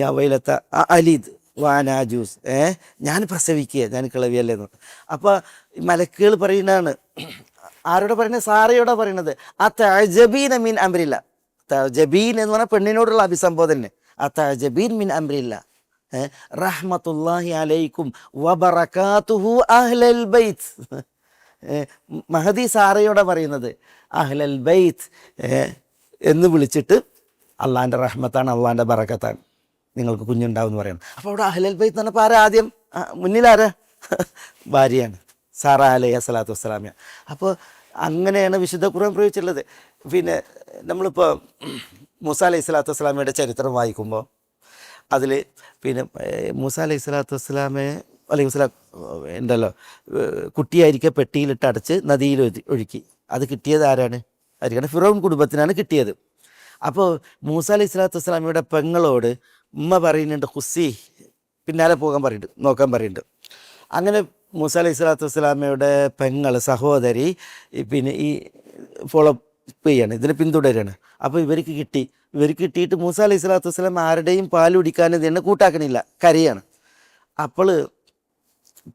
യാ വൈലത്ത അലീദ് വാനാജൂസ്, ഞാൻ പ്രസവിക്കുക, ഞാൻ കിളവിയല്ലേ എന്ന്. അപ്പോൾ മലക്കുകൾ പറയുന്നതാണ്. ആരോടെ പറയുന്നത്? സാറയോടെ പറയുന്നത്. ആ തഅജബീന മിൻ അംരില്ല. തഅജബീൻ എന്ന് പറഞ്ഞാൽ പെണ്ണിനോടുള്ള അഭിസംബോധന. ആ തഅജബീൻ മിൻ അംരില്ല റഹ്മത്തുള്ളാഹി അലൈക്കും വബറകാതുഹു അഹ്ലൽ ബൈത്ത്. മഹദി സാറയോടെ പറയുന്നത് അഹ്ലൽ ബൈത്ത് എന്ന് വിളിച്ചിട്ട് അള്ളാൻ്റെ റഹ്മത്താണ്, അള്ളാൻ്റെ ബറക്കത്താണ്, നിങ്ങൾക്ക് കുഞ്ഞുണ്ടാവും എന്ന് പറയണം. അപ്പോൾ അവിടെ അഹ്ലൽ ബൈത്ത് എന്ന് പറഞ്ഞപ്പോൾ ആരാ ആദ്യം മുന്നിലാരാ? ഭാര്യയാണ്. സാറ അലൈഹി സ്വലാത്തു വസ്സലാമിയ. അപ്പോൾ അങ്ങനെയാണ് വിശുദ്ധ ഖുർആൻ പ്രയോഗിച്ചിട്ടുള്ളത്. പിന്നെ നമ്മളിപ്പോൾ മൂസ അലൈഹി സ്വലാത്തു വസ്സലാമയുടെ ചരിത്രം വായിക്കുമ്പോൾ അതിൽ പിന്നെ മൂസ അലൈഹി സ്വലാത്തു വസ്സലാമയെ അലൈഹി വസ്സലാം ഉണ്ടല്ലോ കുട്ടിയായിരിക്കെ പെട്ടിയിലിട്ട് അടച്ച് നദിയിൽ ഒഴുക്കി. അത് കിട്ടിയത് ആരാണ്? ആയിരിക്കണം ഫിറോൻ കുടുംബത്തിനാണ് കിട്ടിയത്. അപ്പോൾ മൂസ അലൈഹി സ്വലാത്തു വസ്സലാമയുടെ പെങ്ങളോട് ഉമ്മ പറയുന്നുണ്ട് ഖുസ്സി പിന്നാലെ പോകാൻ പറയുന്നുണ്ട്, നോക്കാൻ പറയുന്നുണ്ട്. അങ്ങനെ മൂസ അലൈഹി സ്വലാത്തു വസ്സലാമയുടെ പെങ്ങൾ സഹോദരി പിന്നെ ഈ ഫോളോ ചെയ്യാണ്, ഇതിനെ പിന്തുടരുകയാണ്. അപ്പോൾ ഇവർക്ക് കിട്ടിയിട്ട് മൂസ അലൈഹി സ്വലാത്തു വസ്സലാം ആരുടെയും പാൽ കുടിക്കാൻ ഇതിനെ കൂട്ടാക്കണില്ല, കരയാണ്. അപ്പോൾ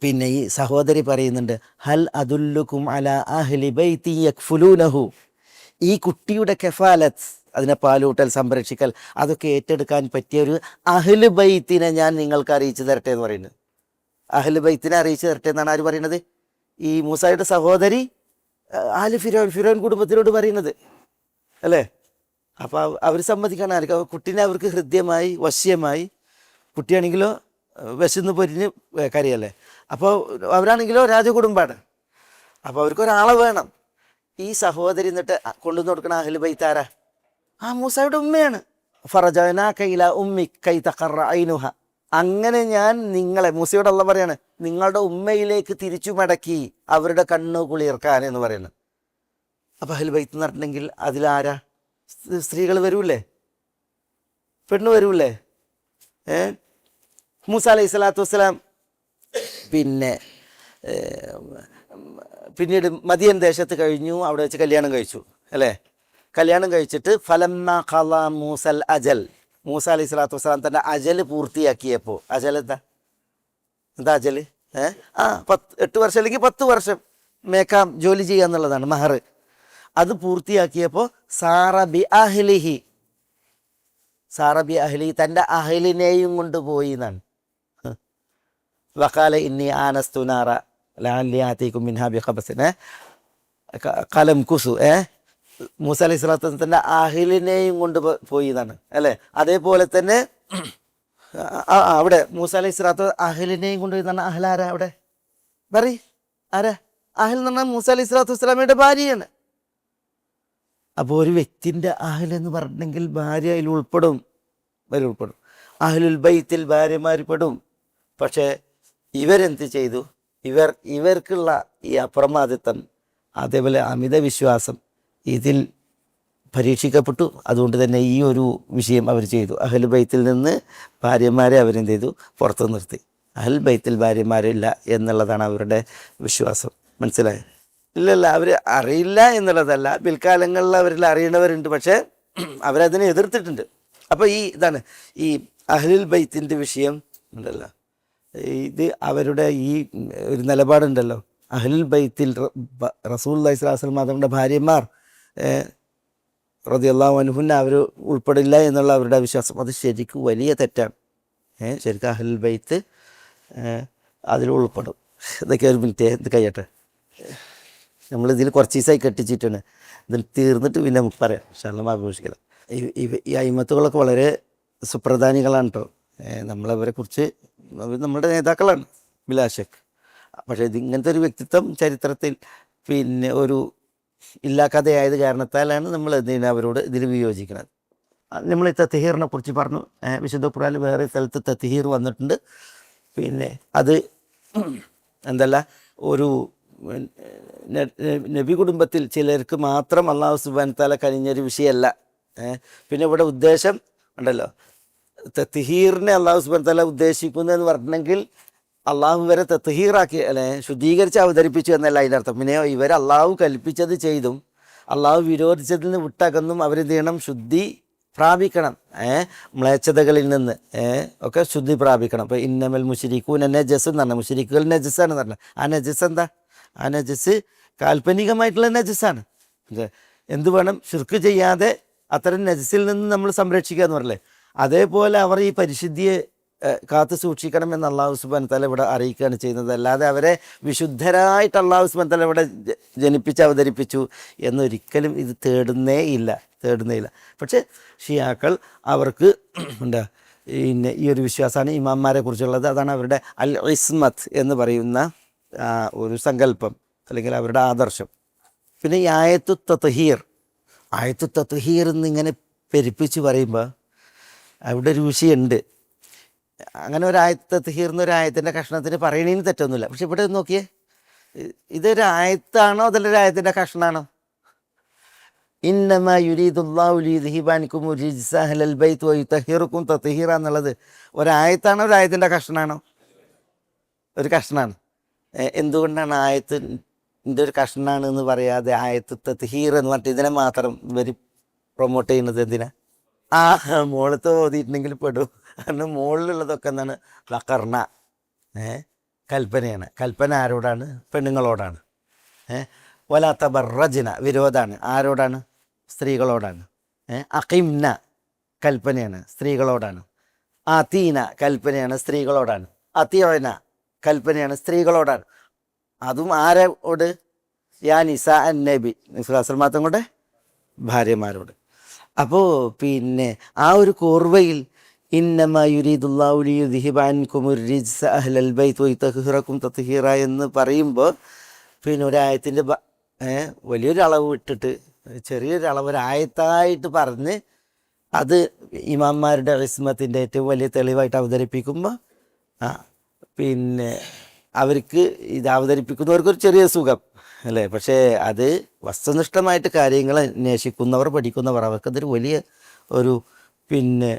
പിന്നെ ഈ സഹോദരി പറയുന്നുണ്ട് ഹൽ അതുല്ലുക്കും അല അഹ്ലി ബൈതി യക്ഫുലൂനഹു, ഈ കുട്ടിയുടെ കെഫാലത്ത്, അതിനെ പാലൂട്ടൽ, സംരക്ഷിക്കൽ, അതൊക്കെ ഏറ്റെടുക്കാൻ പറ്റിയ ഒരു അഹ്ലു ബൈത്തിനെ ഞാൻ നിങ്ങൾക്ക് അറിയിച്ചു തരട്ടെ എന്ന് പറയുന്നത്. അഹ്ലു ബൈത്തിനെ അറിയിച്ചു തരട്ടെ എന്നാണ് ആര് പറയുന്നത്? ഈ മൂസായുടെ സഹോദരി ഫിറോൻ കുടുംബത്തിനോട് പറയുന്നത് അല്ലേ. അപ്പോൾ അവർ സമ്മതിക്കാൻ ആയിരിക്കും. കുട്ടീനെ അവർക്ക് ഹൃദ്യമായി വശ്യമായി, കുട്ടിയാണെങ്കിലോ വിശന്ന് പൊരിഞ്ഞ് കരയല്ലേ. അപ്പോൾ അവരാണെങ്കിലോ രാജകുടുംബാണ്. അപ്പോൾ അവർക്കൊരാളെ വേണം. ഈ സഹോദരി എന്നിട്ട് കൊണ്ടുവന്ന് കൊടുക്കണ അഹ്ലു ബൈത്ത് ആരാ? ആ മൂസായുടെ ഉമ്മയാണ്. ഫറജഅനാ കൈല ഉമ്മി കൈ തഖറ ഐനുഹ, അങ്ങനെ ഞാൻ നിങ്ങളെ, മൂസയോട് അല്ലാഹ് പറയാണ്, നിങ്ങളുടെ ഉമ്മയിലേക്ക് തിരിച്ചു മടക്കി അവരുടെ കണ്ണു കുളിർക്കാൻ എന്ന് പറയുന്നത്. അപ്പോൾ അഹ്ലു ബൈത്ത് എന്ന് പറഞ്ഞിട്ടുണ്ടെങ്കിൽ അതിലാരാ? സ്ത്രീകൾ വരൂല്ലേ, പെണ്ണ് വരൂല്ലേ. മൂസ അലൈഹി സ്വലാത്തു വസ്സലാം പിന്നീട് മദിയൻ ദേശത്ത് കഴിഞ്ഞു, അവിടെ വെച്ച് കല്യാണം കഴിച്ചു അല്ലേ. കല്യാണം കഴിച്ചിട്ട് ഫലമ്മ ഖള മൂസൽ അജൽ, മൂസ അലൈഹി സ്വലാത്തു വസ്സലാം തൻ്റെ അജൽ പൂർത്തിയാക്കിയപ്പോൾ, അജൽ എന്താ അജൽ? 8 വർഷം അല്ലെങ്കിൽ 10 വർഷം മേക്കാം ജോലി ചെയ്യുക എന്നുള്ളതാണ് മഹർ. അത് പൂർത്തിയാക്കിയപ്പോൾ സാറ ബി അഹ്ലിഹി തൻ്റെ അഹ്ലിനെയും കൊണ്ടുപോയി എന്നാണ്. വഖാല ഇന്നി ആനസ്തു നാറ ലഅല്ലി ആതീകും മിൻഹാ ബിഖബസിൻ കലം കുസു. മൂസ അലൈഹി സ്വലാത്തു വസ്സലാം തൻ്റെ അഹ്ലിനെയും കൊണ്ട് പോയി എന്നാണ് അല്ലേ. അതേപോലെ തന്നെ അവിടെ മൂസ അലൈഹി സ്വലാത്തു അഹ്ലിനെയും കൊണ്ടുപോയി എന്നാണ്. അഹ്ലാരാ അവിടെ പറയ്, ആരാ? അഹ്ൽ എന്ന് പറഞ്ഞാൽ മൂസ അലൈഹി സ്വലാത്തു വസ്സലാമയുടെ ഭാര്യയാണ്. അപ്പോൾ ഒരു വ്യക്തിൻ്റെ അഹ്ൽ എന്ന് പറഞ്ഞിട്ടുണ്ടെങ്കിൽ ഭാര്യ അതിൽ ഉൾപ്പെടും. അഹ്ലുൽ ബൈത്തിൽ ഭാര്യമാർ പെടും. പക്ഷേ ഇവരെന്ത് ചെയ്തു? ഇവർക്കുള്ള ഈ അപ്രമാദിത്വം, അതേപോലെ അമിത വിശ്വാസം ഇതിൽ പരീക്ഷിക്കപ്പെട്ടു. അതുകൊണ്ട് തന്നെ ഈ ഒരു വിഷയം അവർ ചെയ്തു. അഹ്ലു ബൈത്തിൽ നിന്ന് ഭാര്യമാരെ അവരെന്ത് ചെയ്തു? പുറത്തു നിർത്തി. അഹ്ൽ ബൈത്തിൽ ഭാര്യമാരില്ല എന്നുള്ളതാണ് അവരുടെ വിശ്വാസം. മനസ്സിലായോ? ഇല്ലല്ല, അവർ അറിയില്ല എന്നുള്ളതല്ല, പിൽക്കാലങ്ങളിൽ അവരിൽ അറിയണവരുണ്ട്, പക്ഷേ അവരതിനെ എതിർത്തിട്ടുണ്ട്. അപ്പോൾ ഇതാണ് ഈ അഹ്ലുൽ ബൈത്തിൻ്റെ വിഷയം ഉണ്ടല്ലോ. ഇത് അവരുടെ ഈ ഒരു നിലപാടുണ്ടല്ലോ, അഹ്ലുൽ ബൈത്തിൽ റസൂലുള്ളാഹി സ്വല്ലല്ലാഹു അലൈഹി വസല്ലം അവരുടെ ഭാര്യമാർ റളിയല്ലാഹു അൻഹുന്ന അവർ ഉൾപ്പെടില്ല എന്നുള്ള അവരുടെ വിശ്വാസം, അത് ശരിക്കും വലിയ തെറ്റാണ്. ശരിക്കും അഹ്ലുൽ ബൈത്ത് അതിൽ ഉൾപ്പെടും. ഇതൊക്കെ ഒരു മിനിറ്റ് ഇത് കഴിയട്ടെ. നമ്മളിതിൽ കുറച്ച് ദിവസമായി കെട്ടിച്ചിട്ടാണ്, ഇതിൽ തീർന്നിട്ട് പിന്നെ നമുക്ക് പറയാം. ഇൻഷാല്ലാഹ് ആഘോഷിക്കണം. ഈ അയിമത്തുകളൊക്കെ വളരെ സുപ്രധാനികളാണ് കേട്ടോ. നമ്മളവരെ കുറിച്ച് നമ്മുടെ നേതാക്കളാണ് ബിലാശക്ക്. പക്ഷേ ഇങ്ങനത്തെ ഒരു വ്യക്തിത്വം ചരിത്രത്തിൽ പിന്നെ ഒരു ഇല്ലാ കഥയായത് കാരണത്താലാണ് നമ്മൾ അവരോട് ഇതിൽ വിയോജിക്കുന്നത്. നമ്മൾ ഈ തത്ഹീറിനെ കുറിച്ച് പറഞ്ഞു. വിശുദ്ധ ഖുർആനിൽ വേറെ സ്ഥലത്ത് തത്ഹീർ വന്നിട്ടുണ്ട്. പിന്നെ അത് എന്തല്ല, ഒരു നബി കുടുംബത്തിൽ ചിലർക്ക് മാത്രം അള്ളാഹു സുബ്ഹാനഹു വ തആല കഴിഞ്ഞൊരു വിഷയമല്ല. പിന്നെ ഇവിടെ ഉദ്ദേശം ഉണ്ടല്ലോ, തത്ഹീറിനെ അള്ളാഹു സുബ്ഹാനഹു വ തആല ഉദ്ദേശിക്കുന്നതെന്ന് പറഞ്ഞിട്ടുണ്ടെങ്കിൽ അള്ളാഹു വരെ തത്ഹീറാക്കി അല്ലെ ശുദ്ധീകരിച്ച് അവതരിപ്പിച്ചു എന്നല്ല അതിനർത്ഥം. പിന്നെ ഇവർ അള്ളാഹു കൽപ്പിച്ചത് ചെയ്തും അള്ളാഹു വിരോധിച്ചതിൽ നിന്ന് വിട്ടകന്നും അവരെന്ത് ചെയ്യണം? ശുദ്ധി പ്രാപിക്കണം. മ്ലേച്ഛതകളിൽ നിന്ന് ഒക്കെ ശുദ്ധി പ്രാപിക്കണം. അപ്പോൾ ഇന്നമൽ മുശ്രിക്കൂന നജസ് എന്ന് പറഞ്ഞാൽ മുശ്രിക്കുകൾ നജസ്സാണെന്ന് പറഞ്ഞാൽ ആ നജസ് എന്താ? ആ നജസ് കാൽപ്പനികമായിട്ടുള്ള നജസ്സാണ്. എന്ത് വേണം? ശിർക്ക് ചെയ്യാതെ അത്തരം നജസിൽ നിന്ന് നമ്മൾ സംരക്ഷിക്കുക എന്ന് പറഞ്ഞല്ലേ. അതേപോലെ അവർ ഈ പരിശുദ്ധിയെ കാത്തു സൂക്ഷിക്കണം എന്ന് അള്ളാഹു സുബ്ഹാനഹു വ തആല ഇവിടെ അറിയിക്കുകയാണ് ചെയ്യുന്നത്. അല്ലാതെ അവരെ വിശുദ്ധരായിട്ട് അള്ളാഹു സുബ്ഹാനഹു വ തആല ഇവിടെ ജനിപ്പിച്ച് അവതരിപ്പിച്ചു എന്നൊരിക്കലും ഇത് തേടുന്നേ ഇല്ല. പക്ഷേ ഷിയാക്കൾ അവർക്ക് എന്താ പിന്നെ ഈ ഒരു വിശ്വാസമാണ് ഇമാംമാരെ കുറിച്ചുള്ളത്. അതാണ് അവരുടെ അൽ ഇസ്മത്ത് എന്ന് പറയുന്ന ഒരു സങ്കല്പം അല്ലെങ്കിൽ അവരുടെ ആദർശം. പിന്നെ ഈ ആയത്തു തത്ഹീർ എന്നിങ്ങനെ പെരുപ്പിച്ച് പറയുമ്പോൾ അവിടെ ഒരു വിഷയമുണ്ട്. അങ്ങനെ ഒരു തത്ഹീർ എന്നൊരു ആയത്തിൻ്റെ കഷ്ണത്തിന് പറയണതിന് തെറ്റൊന്നുമില്ല. പക്ഷെ ഇവിടെ നോക്കിയേ, ഇതൊരു ആയത്താണോ അതല്ലൊരു ആയത്തിൻ്റെ കഷ്ണമാണോ? ഇന്നമാ യുരീദുല്ലാഹു ലിയുദ്ഹിബഅൻകും റിജ്സ അഹ്ലൽ ബൈത്ത് വയുതഹിറുക്കും തത്ഹീറ എന്നുള്ളത് ഒരായത്താണോ ഒരു ആയത്തിൻ്റെ കഷ്ണമാണോ? ഒരു കഷ്ണമാണ്. എന്തുകൊണ്ടാണ് ആയത്തിൻ്റെ ഒരു കഷ്ണമാണ് എന്ന് പറയാതെ ആയത്ത് തത്ഹീർ എന്ന് പറഞ്ഞിട്ട് ഇതിനെ മാത്രം ഇവർ പ്രൊമോട്ട് ചെയ്യുന്നത് എന്തിനാ? മോളത്ത് ഓതിയിട്ടുണ്ടെങ്കിൽ പെടും. കാരണം മുകളിലുള്ളതൊക്കെ എന്താണ്? വഖർന, കൽപ്പനയാണ്. കൽപ്പന ആരോടാണ്? പെണ്ണുങ്ങളോടാണ്. വലാ തബറജ്ന, വിരോധാണ്. ആരോടാണ്? സ്ത്രീകളോടാണ്. അഖിംന, കൽപ്പനയാണ്, സ്ത്രീകളോടാണ്. അതീന, കൽപ്പനയാണ്, സ്ത്രീകളോടാണ്. അതിഅന, കൽപ്പനയാണ്, സ്ത്രീകളോടാണ്. അതും ആരോട്? യാ നിസാ അൻ നബി, മാത്രം കൊണ്ട് ഭാര്യമാരോട്. അപ്പോൾ പിന്നെ ആ ഒരു കോർവയിൽ ഇന്നമാ യുരീദുല്ലാഹു ലിയുദ്ഹിബ അൻകും റിജ്സ അഹ്ലൽ ബൈത്ത് വയുതഹിറക്കും തത്ഹീറ എന്ന് പറയുമ്പോൾ പിന്നെ ഒരായത്തിൻ്റെ വലിയൊരു അളവ് വിട്ടിട്ട് ചെറിയൊരു അളവ് ഒരായത്തായിട്ട് പറഞ്ഞ് അത് ഇമാംമാരുടെ ഇസ്മത്തിൻ്റെ ഏറ്റവും വലിയ തെളിവായിട്ട് അവതരിപ്പിക്കുമ്പോൾ പിന്നെ അവർക്ക് ഇത് അവതരിപ്പിക്കുന്നവർക്കൊരു ചെറിയ സുഖം അല്ലേ? പക്ഷേ അത് വസ്തുനിഷ്ഠമായിട്ട് കാര്യങ്ങൾ അന്വേഷിക്കുന്നവർ, പഠിക്കുന്നവർ, അവർക്കതൊരു വലിയ ഒരു പിന്നെ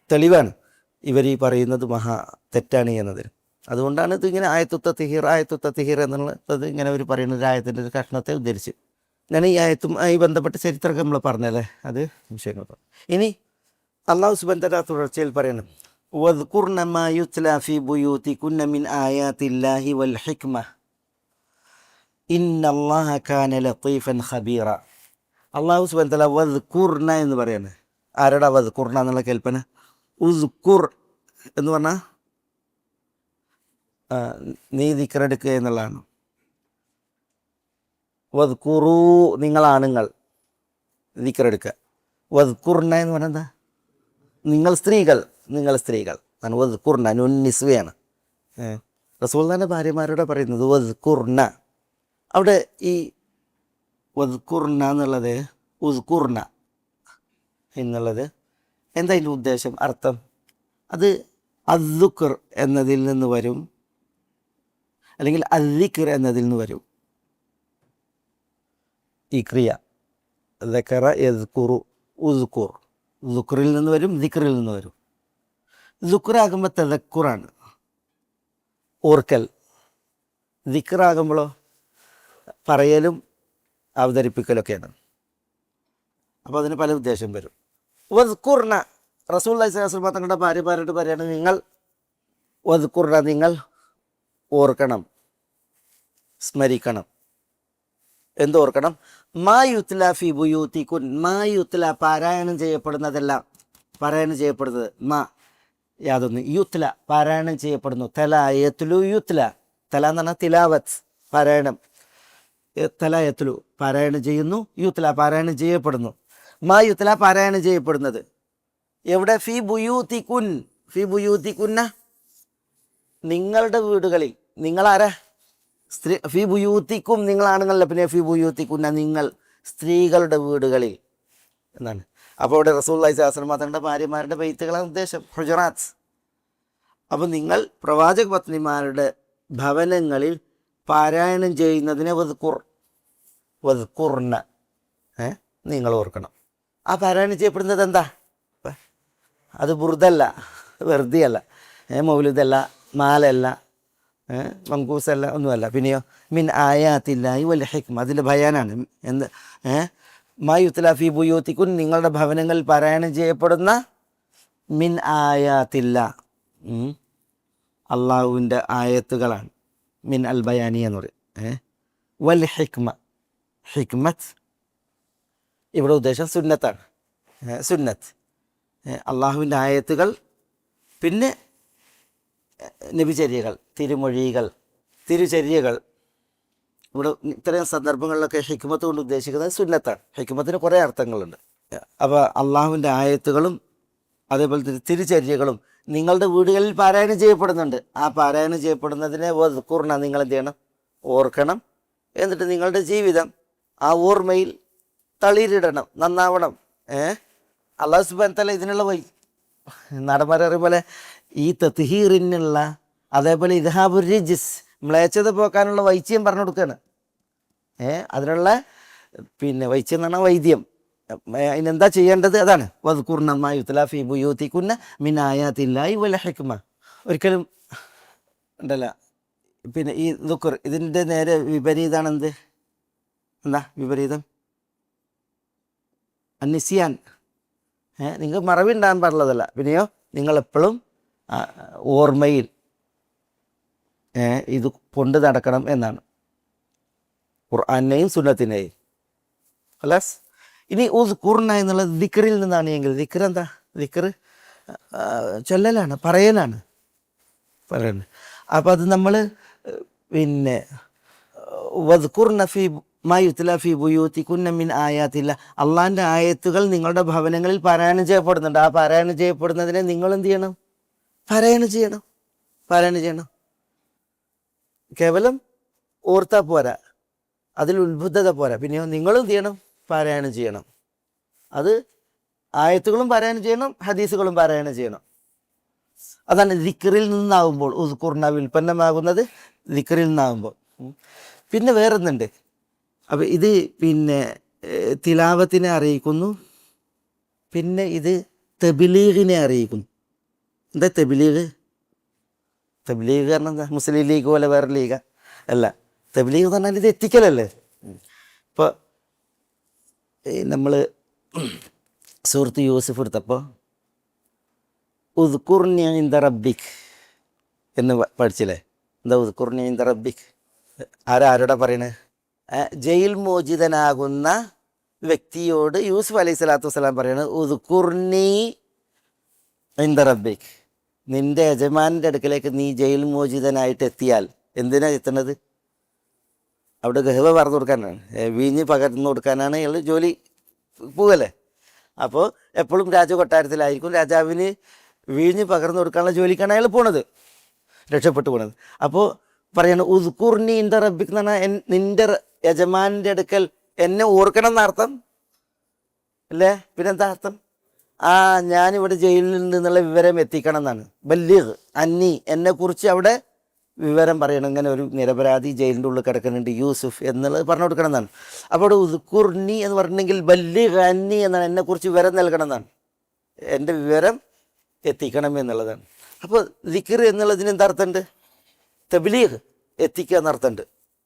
തെളിവാണ് ഇവർ ഈ പറയുന്നത് മഹാ തെറ്റാണ് എന്നതിന്. അതുകൊണ്ടാണ് ഇതിങ്ങനെ ആയത്തു തത്ഹീർ എന്നുള്ളത് ഇങ്ങനെ അവർ പറയുന്ന ഒരു ആയത്തിൻ്റെ ഒരു കഷ്ണത്തെ ഉദ്ധരിച്ച്. ഞാൻ ഈ ആയത്തുമായി ബന്ധപ്പെട്ട ചരിത്രമൊക്കെ നമ്മൾ പറഞ്ഞല്ലേ, അത് വിഷയങ്ങൾ പറഞ്ഞു. ഇനി അല്ലാഹു സുബ്ഹാനഹു വ തആല തുടർച്ചയിൽ പറയണം, വദ്കുർന മാ യുത്ല ഫീ ബുയൂതികുന്ന മിൻ ആയാതില്ലാഹി വൽ ഹിക്മ ഇന്നല്ലാഹ കാന ലതീഫൻ ഖബീറ. അല്ലാഹു സുബ്ഹാനഹു വ തആല വദ്കുർന എന്ന് പറയാണ്. ആരോടാ വദ്കുർന എന്നുള്ള കൽപ്പന? ഉസ്കുർ എന്ന് പറഞ്ഞാൽ നീ ദിക്റെടുക്കുക എന്നുള്ളതാണ്. വദ്കുറു, നിങ്ങളാണുങ്ങൾ ദിക്റെടുക്കുക. വദ്കുർന എന്ന് പറഞ്ഞാൽ എന്താ? നിങ്ങൾ സ്ത്രീകൾ വദ്കുർന, നിസ്വയാണ്. റസൂലുള്ളാഹിന്റെ ഭാര്യമാരോട് പറയുന്നത് വദ്കുർന. അവിടെ ഈ വദ്കുർന എന്നുള്ളത് ഉസ്കുർന എന്നുള്ളത് എന്താ അതിൻ്റെ ഉദ്ദേശം, അർത്ഥം? അത് അദ്ദുക്ർ എന്നതിൽ നിന്ന് വരും, അല്ലെങ്കിൽ അദ്ദിക്ർ എന്നതിൽ നിന്ന് വരും. ഈ ക്രിയ ദക്കറ യദ്കുറു ഉസ്കുർ, ദുക്റിൽ നിന്ന് വരും, ദിക്റിൽ നിന്ന് വരും. ദുക്റാകുമ്പോൾ തദക്കുറാണ്, ഓർക്കൽ. ദിക്റാകുമ്പോഴോ പറയലും അവതരിപ്പിക്കലൊക്കെയാണ്. അപ്പോൾ അതിന് പല ഉദ്ദേശം വരും. വദ്കുർന, റസൂലുള്ളാഹി സ്വല്ലല്ലാഹു അലൈഹി വസല്ലം തങ്ങളുടെ ഭാര്യമാരോട് പറയാണ്, നിങ്ങൾ വദ്കുർന, നിങ്ങൾ ഓർക്കണം, സ്മരിക്കണം. എന്തോർക്കണം? മാ യുത്ല ഫി ബുയൂതികുൻ, മാ യുത്ല പാരായണം ചെയ്യപ്പെടുന്നതെല്ലാം, പാരായണം ചെയ്യപ്പെടുന്നത്, മാ യാതൊന്ന്, യുത്ല പാരായണം ചെയ്യപ്പെടുന്നു, തല യത്ലു യുത്ല, തല എന്ന് പറഞ്ഞാൽ തിലാവത്ത്, പാരായണം, തല യത്ലു പാരായണം ചെയ്യുന്നു, യുത്ല പാരായണം ചെയ്യപ്പെടുന്നു. മാ യുത്ല പാരായണം ചെയ്യപ്പെടുന്നത് എവിടെ? ഫി ബുയൂതികുൻ, ഫി ബുയൂതികുന്ന, നിങ്ങളുടെ വീടുകളിൽ. നിങ്ങളാരാ? സ്ത്രീ. ഫി ബുയൂതിക്കും, നിങ്ങളാണുങ്ങളല്ല, പിന്നെ ഫി ബുയൂതിക്കുന്ന, നിങ്ങൾ സ്ത്രീകളുടെ വീടുകളിൽ എന്നാണ്. അപ്പോൾ ഇവിടെ റസൂലുള്ളാഹി സ്വല്ലല്ലാഹു അലൈഹി വസല്ലം തങ്ങളുടെ ഭാര്യമാരുടെ ബൈത്തുകളാണ് ഉദ്ദേശം, ഹുജറാത്ത്. അപ്പോൾ നിങ്ങൾ പ്രവാചക പത്നിമാരുടെ ഭവനങ്ങളിൽ പാരായണം ചെയ്യുന്നതിനെ വദ്കുർന, നിങ്ങൾ ഓർക്കണം. ആ പാരായണം ചെയ്യപ്പെടുന്നത് എന്താ? അത് ബുർദല്ല, വെറുതെയല്ല, മൗലിദല്ല, മാലല്ല, മങ്കൂസല്ല, ഒന്നുമല്ല. പിന്നെയോ മിൻ ആയാത്തില്ലാഹി വൽ ഹിക്മ, അതിൻ്റെ ബയാനാണ്. എന്ത്? മാ യുത്ല ഫീ ബുയൂതികുൻ, നിങ്ങളുടെ ഭവനങ്ങളിൽ പാരായണം ചെയ്യപ്പെടുന്ന മിൻ ആയാത്തില്ല, അള്ളാഹുവിൻ്റെ ആയത്തുകളാണ്. മിൻ അൽ ബയാനി എന്ന് പറയും. വൽ ഹിക്മ, ഹിക്മത്ത് ഇവിടെ ഉദ്ദേശം സുന്നത്താണ്. സുന്നത്ത്, അള്ളാഹുവിൻ്റെ ആയത്തുകൾ, പിന്നെ നബിചര്യകൾ, തിരുമൊഴികൾ, തിരുചര്യകൾ. ഇവിടെ ഇത്തരം സന്ദർഭങ്ങളിലൊക്കെ ഹിക്മത്ത് കൊണ്ട് ഉദ്ദേശിക്കുന്നത് സുന്നത്താണ്. ഹിക്മത്തിന് കുറേ അർത്ഥങ്ങളുണ്ട്. അപ്പോൾ അള്ളാഹുവിൻ്റെ ആയത്തുകളും അതേപോലെ തന്നെ തിരുചര്യകളും നിങ്ങളുടെ വീടുകളിൽ പാരായണം ചെയ്യപ്പെടുന്നുണ്ട്. ആ പാരായണം ചെയ്യപ്പെടുന്നതിനെ വദ്കുർന നിങ്ങൾ എന്ത് ചെയ്യണം? ഓർക്കണം. എന്നിട്ട് നിങ്ങളുടെ ജീവിതം ആ ഓർമ്മയിൽ തളിരിടണം, നന്നാവണം. അല്ലാഹു സുബ്ഹാനഹു വതആല ഇതിനുള്ള നടന്മാരെ പോലെ ഈ തത്ഹീറിനുള്ള, അതേപോലെ ഇദ്ഹാബുർ റിജ്സ്, മ്ലേച്ഛത പോക്കാനുള്ള വൈദ്യം പറഞ്ഞു കൊടുക്കുകയാണ്. അതിനുള്ള വൈദ്യം എന്ന് പറഞ്ഞാൽ വൈദ്യം. അതിനെന്താ ചെയ്യേണ്ടത്? അതാണ് വദ്കുർന മാ യുത്ലാ ഫീ ബുയൂതികുന്ന മിൻ ആയാതില്ലാഹി വൽ ഹിക്മ. ഒരിക്കലും ഉണ്ടല്ല ഈ ദുക്ർ, ഇതിൻ്റെ നേരെ വിപരീതമാണ് എന്ത്? എന്താ വിപരീതം? അന്നിസിയാൻ. നിങ്ങൾക്ക് മറവിണ്ടാകാൻ പാടുള്ളതല്ല. പിന്നെയോ നിങ്ങളെപ്പോഴും ഓർമ്മയിൽ ഇത് കൊണ്ട് നടക്കണം എന്നാണ് ഖുർആനെയും സുന്നത്തിനെയും. ഖലാസ്. ഇനി ഉദ്കുർന എന്നുള്ളത് ദിക്റിൽ നിന്നാണ് എങ്കിൽ ദിക്ർ എന്താ? ദിക്ർ ചൊല്ലലാണ്, പറയലാണ്. അപ്പം അത് നമ്മൾ വദ്കുർന ഫീ മാ യുത്ലാ ഫീ ബുയൂതികുന്ന മിൻ ആയാതില്ല, അള്ളാഹിൻ്റെ ആയത്തുകൾ നിങ്ങളുടെ ഭവനങ്ങളിൽ പാരായണം ചെയ്യപ്പെടുന്നുണ്ട്. ആ പാരായണം ചെയ്യപ്പെടുന്നതിനെ നിങ്ങൾ എന്ത് ചെയ്യണം? പാരായണം ചെയ്യണം. കേവലം ഓർത്താൽ പോരാ, അതിൽ ഉത്ബുദ്ധത പോരാ. പിന്നെയോ നിങ്ങൾ എന്ത് ചെയ്യണം? പാരായണം ചെയ്യണം. അത് ആയത്തുകളും പാരായണം ചെയ്യണം, ഹദീസുകളും പാരായണം ചെയ്യണം. അതാണ് ദിക്റിൽ നിന്നാകുമ്പോൾ ഉദ്കുർന വിൽപ്പന്നമാകുന്നത് ദിക്റിൽ നിന്നാകുമ്പോൾ. പിന്നെ വേറൊന്നുണ്ട്. അപ്പം ഇത് തിലാവത്തിനെ അറിയിക്കുന്നു, പിന്നെ ഇത് തബ്ലീഗിനെ അറിയിക്കുന്നു. എന്താ തബ്ലീഗ്? തബ്ലീഗ് കാരണം എന്താ? മുസ്ലിം ലീഗ് പോലെ വേറെ ലീഗ അല്ല. തബ്ലീഗ് എന്ന് പറഞ്ഞാൽ ഇത് എത്തിക്കലല്ലേ. ഇപ്പോൾ നമ്മൾ സൂറത്ത് യൂസുഫ് എടുത്തപ്പോൾ ഉദ്കുർനി ഇൻദ റബ്ബിക് എന്ന് പഠിച്ചില്ലേ? എന്താ ഉദ്കുർനി ഇൻദ റബ്ബിക്? ആരോടാ പറയണേ? ജയിൽ മോചിതനാകുന്ന വ്യക്തിയോട് യൂസുഫ് അലൈഹി സ്വലാത്തു വസ്സലാം പറയണത് ഉദ്കുർനി ഇൻദ റബ്ബിക്. നിൻ്റെ യജമാൻ്റെ അടുക്കലേക്ക് നീ ജയിൽ മോചിതനായിട്ട് എത്തിയാൽ. എന്തിനാ എത്തണത്? അവിടെ ഗഹ്വ പറഞ്ഞു കൊടുക്കാനാണ്, വീഞ്ഞ് പകർന്നു കൊടുക്കാനാണ് ഇയാൾ ജോലി പോകല്ലേ. അപ്പോൾ എപ്പോഴും രാജകൊട്ടാരത്തിലായിരിക്കും. രാജാവിന് വീഞ്ഞ് പകർന്നു കൊടുക്കാനുള്ള ജോലിക്കാണ് അയാൾ പോണത്, രക്ഷപ്പെട്ടു പോണത്. അപ്പോൾ പറയണം ഉദ്കുർനി ഇൻദ റബ്ബിക് എന്ന് പറഞ്ഞാൽ നിൻ്റെ യജമാൻ്റെ അടുക്കൽ എന്നെ ഓർക്കണം എന്നർത്ഥം അല്ലേ? പിന്നെന്താ അർത്ഥം? ഞാനിവിടെ ജയിലിൽ നിന്നുള്ള വിവരം എത്തിക്കണം എന്നാണ്. ബല്ലീഗ് അന്നി, എന്നെക്കുറിച്ച് അവിടെ വിവരം പറയണം. ഇങ്ങനെ ഒരു നിരപരാധി ജയിലിൻ്റെ ഉള്ളിൽ കിടക്കുന്നുണ്ട് യൂസുഫ് എന്നുള്ളത് പറഞ്ഞു കൊടുക്കണം എന്നാണ്. അപ്പോൾ അവിടെ ഉദ്കുർനി എന്ന് പറഞ്ഞിട്ടുണ്ടെങ്കിൽ ബല്ലീഗ് അന്നി എന്നാണ്, എന്നെക്കുറിച്ച് വിവരം നൽകണം എന്നാണ്, എൻ്റെ വിവരം എത്തിക്കണം എന്നുള്ളതാണ്. അപ്പോൾ ദിക്ർ എന്നുള്ളതിന് എന്താ അർത്ഥമുണ്ട്? തബ്ലീഗ്, എത്തിക്കുക എന്നർത്ഥമുണ്ട്.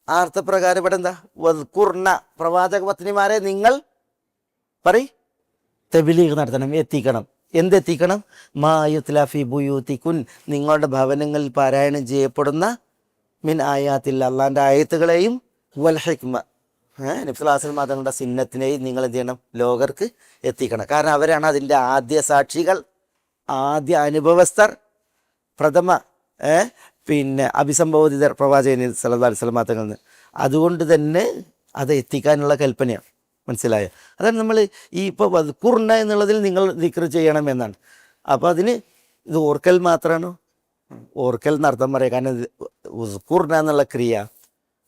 ആ അർത്ഥപ്രകാരം ഇവിടെ എന്താ? വദ്കുർന, പ്രവാചക പത്നിമാരെ നിങ്ങൾ തബ്ലീഗ് നടത്തണം, എത്തിക്കണം. എന്തെത്തിക്കണം? മാ യുത്ലാ ഫീ ബുയൂതികുൻ, നിങ്ങളുടെ ഭവനങ്ങളിൽ പാരായണം ചെയ്യപ്പെടുന്ന മിൻ ആയാത്തില്ല, അള്ളാഹിൻ്റെ ആയത്തുകളെയും വൽ ഹിക്മ, നബി സല്ലല്ലാഹു അലൈഹി വസല്ലം തങ്ങളുടെ സുന്നത്തിനെയും നിങ്ങൾ എന്ത് ചെയ്യണം? ലോകർക്ക് എത്തിക്കണം. കാരണം അവരാണ് അതിൻ്റെ ആദ്യ സാക്ഷികൾ, ആദ്യ അനുഭവസ്ഥർ, പ്രഥമ അഭിസംബോധിതർ പ്രവാചകൻ സല്ലല്ലാഹു അലൈഹി വസല്ലം തങ്ങളിൽ നിന്ന്. അതുകൊണ്ട് തന്നെ അത് എത്തിക്കാനുള്ള കൽപ്പനയാണ്. മനസ്സിലായോ? അതാണ് നമ്മൾ ഇപ്പോൾ വദ്കുർന എന്നുള്ളതിൽ നിങ്ങൾ ദിക്ർ ചെയ്യണം എന്നാണ്. അപ്പോൾ അതിന് ഇത് ഓർക്കൽ മാത്രമാണോ? ഓർക്കൽ എന്നർത്ഥം പറയാം. കാരണം ഉസ്കുർന എന്നുള്ള ക്രിയ,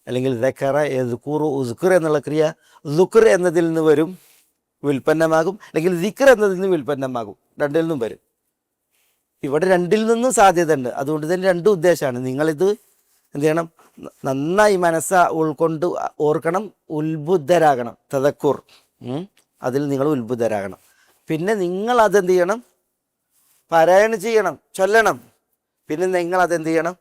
അല്ലെങ്കിൽ ദക്കറ യദ്കുറു ഉസ്കുർ എന്നുള്ള ക്രിയ ദുക്ർ എന്നതിൽ നിന്ന് വരും, വിൽപ്പന്നമാകും. അല്ലെങ്കിൽ ദിക്ർ എന്നതിൽ നിന്ന് വിൽപ്പന്നമാകും. രണ്ടിൽ നിന്നും വരും. ഇവിടെ രണ്ടിൽ നിന്നും സാധ്യത ഉണ്ട്. അതുകൊണ്ട് തന്നെ രണ്ടും ഉദ്ദേശമാണ്. നിങ്ങളിത് എന്ത് ചെയ്യണം? നന്നായി ഉൾക്കൊണ്ട് ഓർക്കണം, ഉത്ബുദ്ധരാകണം. തദക്കുർ, അതിൽ നിങ്ങൾ ഉത്ബുദ്ധരാകണം. പിന്നെ നിങ്ങൾ അതെന്ത് ചെയ്യണം? പാരായണം ചെയ്യണം, ചൊല്ലണം. പിന്നെ നിങ്ങൾ അതെന്ത് ചെയ്യണം?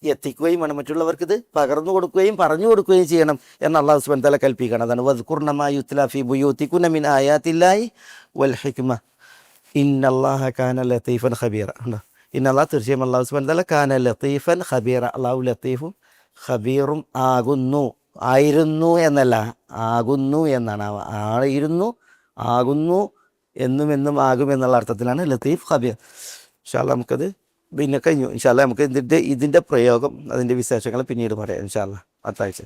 എത്തിക്കുകയും വേണം. മറ്റുള്ളവർക്ക് ഇത് പകർന്നു കൊടുക്കുകയും പറഞ്ഞു കൊടുക്കുകയും ചെയ്യണം എന്ന് അല്ലാഹു സുബ്ഹാനഹു വ തആല കൽപ്പിക്കണം. അതാണ് വദ്കുർന മാ യുത്ലാ ഫീ ബുയൂതികുന്ന മിൻ ആയാതില്ലാഹി വൽ ഹിക്മ ഇന്നല്ലാഹ കാന ലതീഫൻ ഖബീറ. ഇന്നല്ലാഹ്, തീർച്ചയായും അല്ലാഹു സുബ്ഹാനഹു വ തആല കാന ലതീഫൻ ഖബീറ, അല്ലാഹു ലത്തീഫും ഖബീറും ആകുന്നു. ആയിരുന്നു എന്നല്ല, ആകുന്നു എന്നാണ്. ആയിരുന്നു, ആകുന്നു, എന്നും എന്നും ആകും എന്നുള്ള അർത്ഥത്തിലാണ് ലത്തീഫ് ഖബീർ. ഇൻഷാ അല്ലാഹ് നമുക്കത് പിന്നെ കഴിഞ്ഞു. ഇൻഷാ അല്ലാഹ് നമുക്ക് ഇതിൻ്റെ പ്രയോഗം, അതിൻ്റെ വിശേഷങ്ങൾ പിന്നീട് പറയാം ഇൻഷാ അല്ലാഹ് അടുത്ത ആഴ്ച.